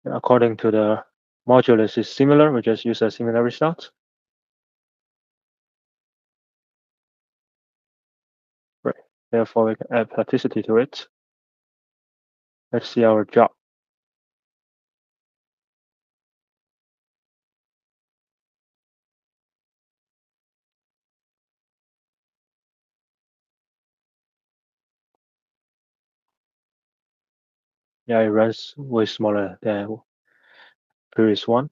according to the modulus is similar. We just use a similar result. Right. Therefore, we can add plasticity to it. Let's see our job. Yeah, it runs way smaller than previous one.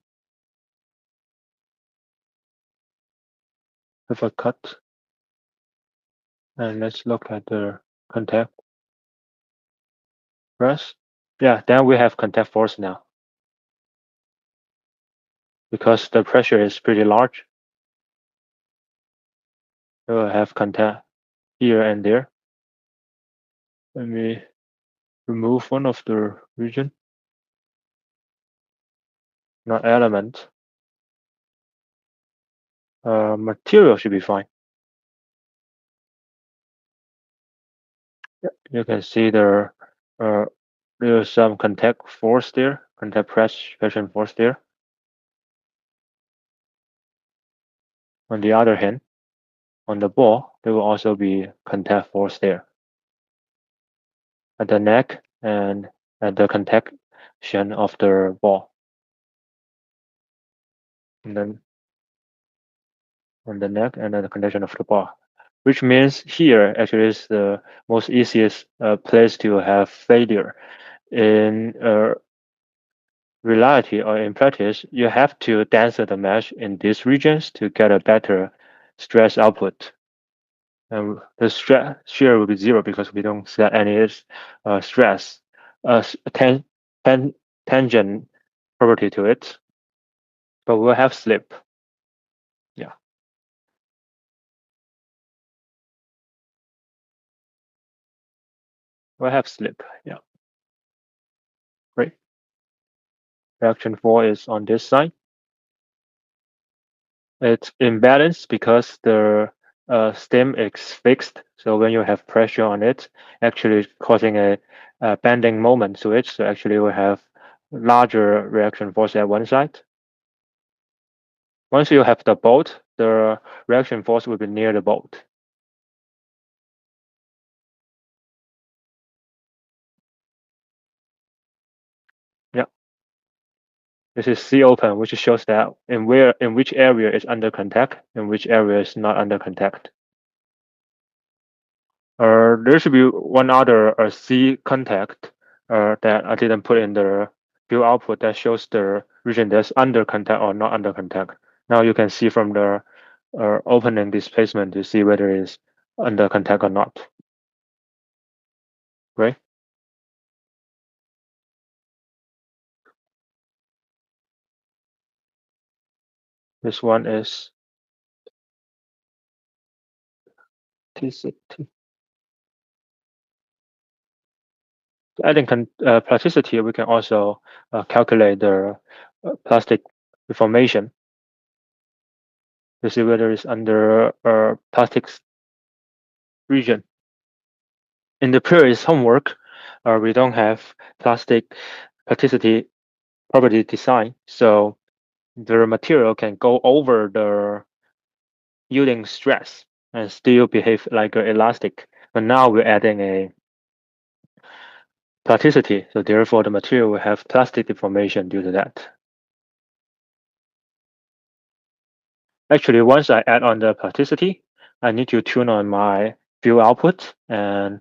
With a cut. And let's look at the contact press. Yeah, then we have contact force now. Because the pressure is pretty large, we will have contact here and there. Let me remove one of the region, not element. Material should be fine. You can see there is some contact force there, contact pressure force there. On the other hand, on the ball, there will also be contact force there at the neck and at the contaction of the ball. And then on the neck and then the contaction of the ball, which means here actually is the most easiest place to have failure. In reality or in practice, you have to denser the mesh in these regions to get a better stress output. And the stress shear will be 0 because we don't set any stress tangent property to it, but we'll have slip. Yeah, we'll have slip. Yeah, great. Reaction 4 is on this side. It's imbalanced because the stem is fixed. So when you have pressure on it, actually causing a bending moment to it. So actually we have larger reaction force at one side. Once you have the bolt, the reaction force will be near the bolt. Yeah. This is C open, which shows that in which area is under contact and which area is not under contact. There should be one other C contact that I didn't put in the view output that shows the region that's under contact or not under contact. Now you can see from the opening displacement to see whether it's under contact or not. Right? This one is plasticity. Adding plasticity, we can also calculate the plastic deformation to see whether it's under plastic region. In the previous homework, we don't have plasticity property design, so the material can go over the yielding stress and still behave like an elastic. But now we're adding a plasticity. So therefore, the material will have plastic deformation due to that. Actually, once I add on the plasticity, I need to tune on my view output and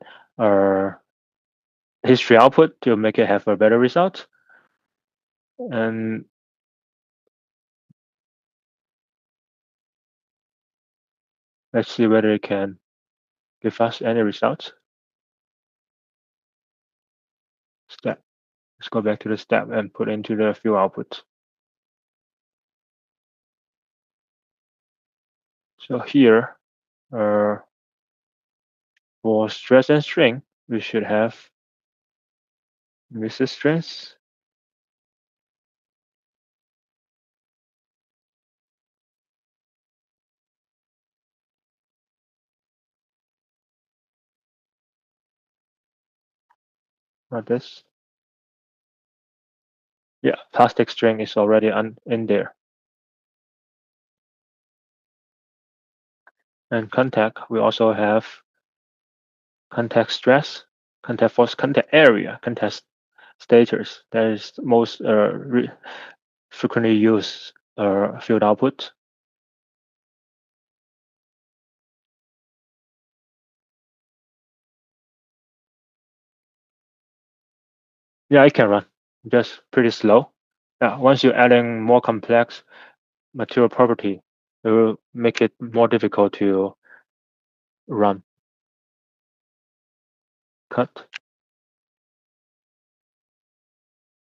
history output to make it have a better result. And let's see whether it can give us any results. Step. Let's go back to the step and put into the view output. So here, for stress and strain, we should have resistance, not this. Yeah, plastic strain is already in there. And contact, we also have contact stress, contact force, contact area, contact status. That is most frequently used field output. Yeah, it can run, just pretty slow. Yeah, once you're adding more complex material property, it will make it more difficult to run. Cut.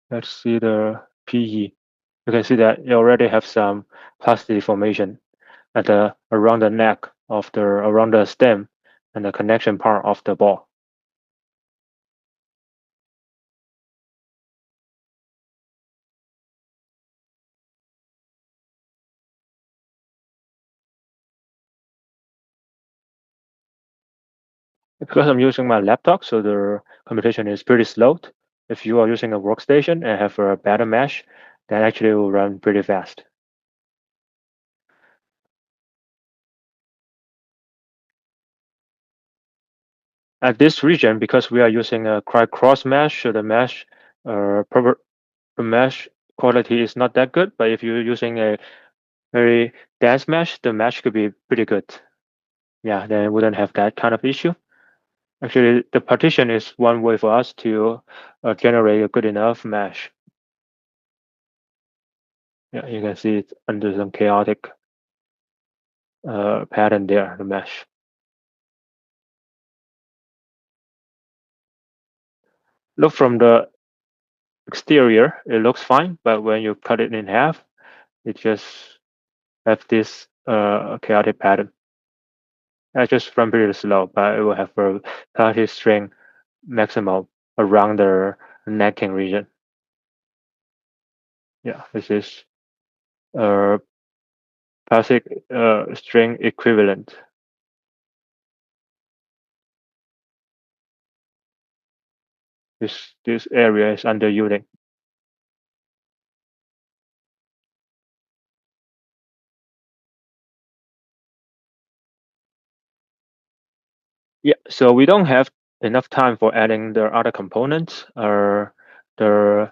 Let's see the PE. You can see that you already have some plastic deformation at the around the neck of the around the stem and the connection part of the ball. Because I'm using my laptop, so the computation is pretty slow. If you are using a workstation and have a better mesh, then actually it will run pretty fast. At this region, because we are using a quite cross mesh, so the mesh quality is not that good. But if you're using a very dense mesh, the mesh could be pretty good. Yeah, then it wouldn't have that kind of issue. Actually, the partition is one way for us to generate a good enough mesh. Yeah, you can see it's under some chaotic pattern there, the mesh. Look from the exterior, it looks fine, but when you cut it in half, it just have this chaotic pattern. I just run pretty slow, but it will have a plastic strain maximum around the necking region. Yeah, this is plastic strain equivalent. This area is under yielding. Yeah, so we don't have enough time for adding the other components, the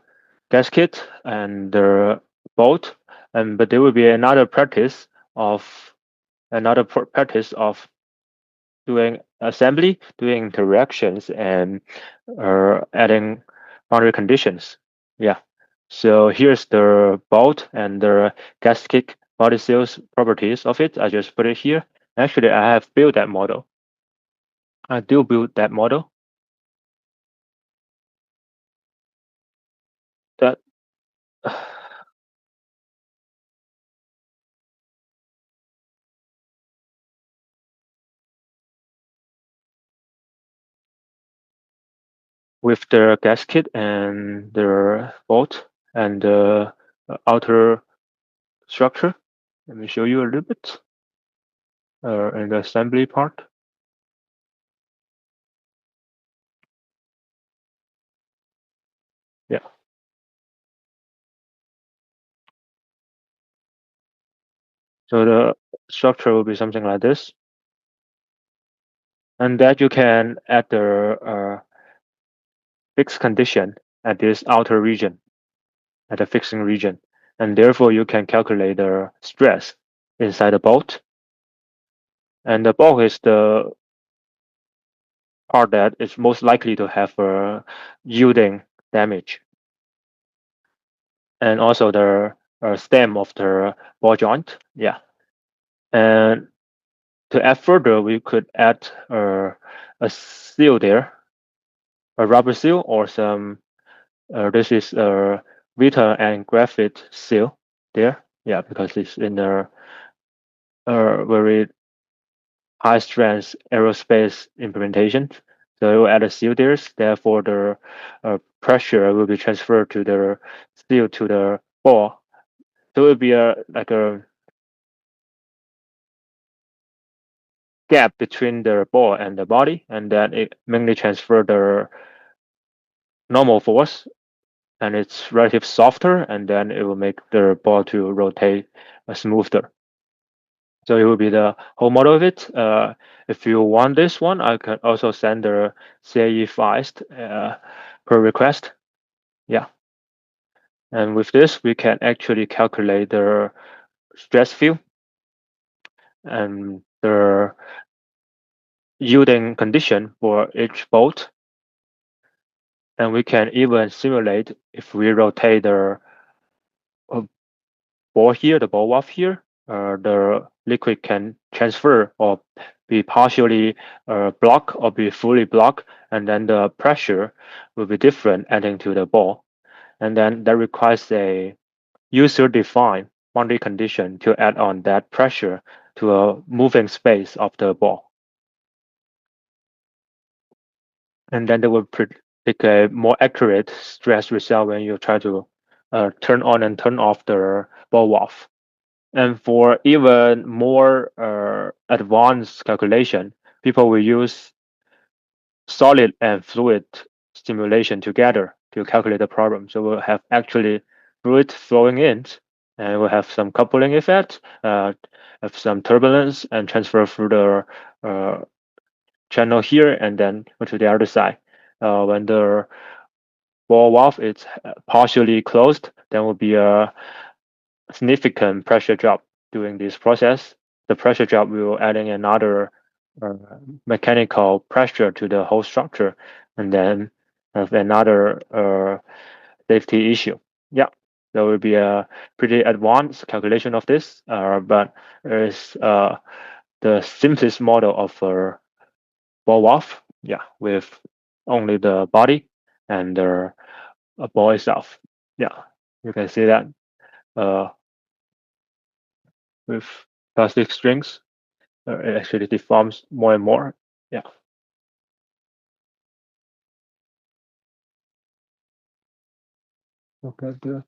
gasket and the bolt, and but there will be another practice of doing assembly, doing interactions, and adding boundary conditions. Yeah. So here's the bolt and the gasket body seals properties of it. I just put it here. Actually, I have built that model. I do build that model. That with the gasket and the bolt and the outer structure. Let me show you a little bit in the assembly part. Yeah. So the structure will be something like this, and that you can add the fixed condition at this outer region, at the fixing region, and therefore you can calculate the stress inside the bolt. And the bulk is the part that is most likely to have a yielding damage, and also the stem of the ball joint. Yeah, and to add further, we could add a seal there, a rubber seal, or some. This is a Vita and graphite seal there. Yeah, because it's in a very high strength aerospace implementation. So it will add a seal there. Therefore, the pressure will be transferred to the seal to the ball. So it will be like a gap between the ball and the body, and then it mainly transfer the normal force, and it's relatively softer, and then it will make the ball to rotate smoother. So it will be the whole model of it. If you want this one, I can also send the CAE files per request. Yeah. And with this, we can actually calculate the stress field and the yielding condition for each bolt. And we can even simulate if we rotate the ball here, the ball valve here, the liquid can transfer or be partially blocked or be fully blocked, and then the pressure will be different adding to the ball. And then that requires a user-defined boundary condition to add on that pressure to a moving space of the ball. And then they will predict a more accurate stress result when you try to turn on and turn off the ball valve. And for even more advanced calculation, people will use solid and fluid stimulation together to calculate the problem. So we'll have actually fluid flowing in, and we'll have some coupling effect, have some turbulence, and transfer through the channel here, and then go to the other side. When the ball valve is partially closed, there will be a significant pressure drop during this process. The pressure drop will adding another mechanical pressure to the whole structure, and then have another safety issue. Yeah, there will be a pretty advanced calculation of this, but it's the simplest model of a ball valve. Yeah, with only the body and the ball itself. Yeah, you can see that uh, with plastic strings, it actually deforms more and more. Yeah. Okay, the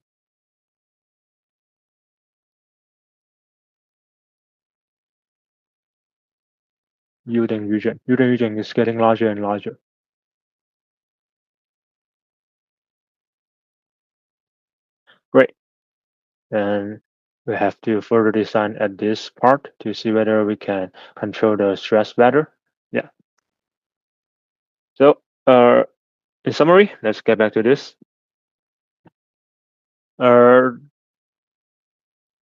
yielding region. Yielding region is getting larger and larger. Great. And we have to further design at this part to see whether we can control the stress better. Yeah. So in summary, let's get back to this. Uh,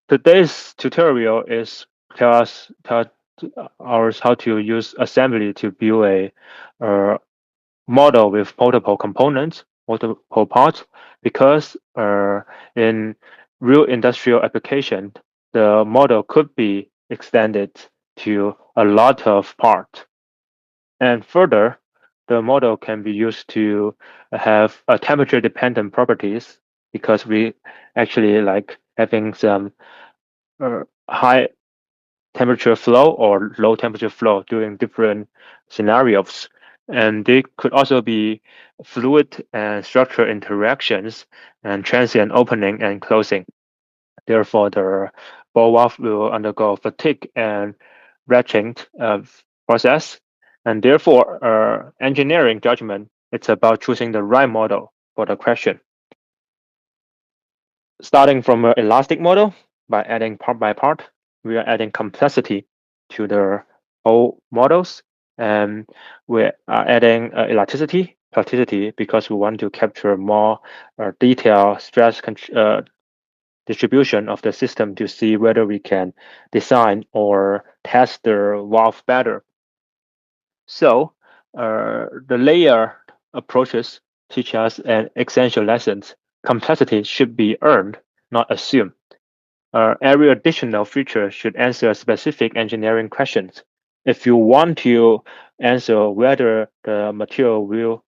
Today's tutorial is tell us how to use assembly to build a model with multiple components, multiple parts, because in real industrial application, the model could be extended to a lot of parts. And further, the model can be used to have a temperature dependent properties, because we actually like having some high temperature flow or low temperature flow during different scenarios. And they could also be fluid and structure interactions and transient opening and closing. Therefore, the ball valve will undergo fatigue and ratcheting process. And therefore, engineering judgment, it's about choosing the right model for the question. Starting from an elastic model, by adding part by part, we are adding complexity to the whole models, and we are adding elasticity plasticity because we want to capture more detailed stress distribution of the system to see whether we can design or test the valve better. So the layer approaches teach us an essential lessons. Complexity should be earned, not assumed. Every additional feature should answer specific engineering questions. If you want to answer whether the material will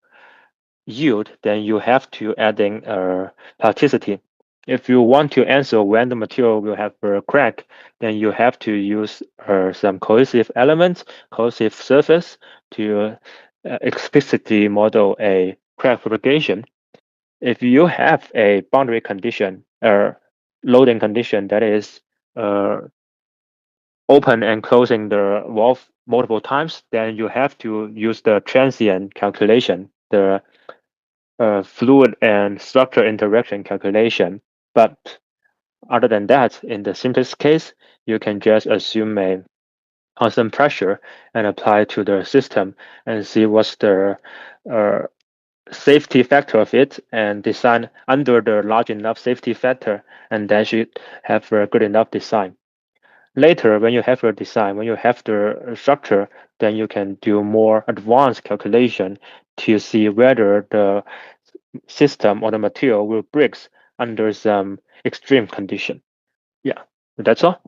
yield, then you have to add in plasticity. If you want to answer when the material will have a crack, then you have to use some cohesive elements, cohesive surface to explicitly model a crack propagation. If you have a boundary condition or loading condition that is uh, open and closing the valve multiple times, then you have to use the transient calculation, the fluid and structure interaction calculation. But other than that, in the simplest case, you can just assume a constant pressure and apply to the system and see what's the uh, safety factor of it and design under the large enough safety factor, and then should have a good enough design. Later, when you have your design, when you have the structure, then you can do more advanced calculation to see whether the system or the material will breaks under some extreme condition. Yeah, that's all.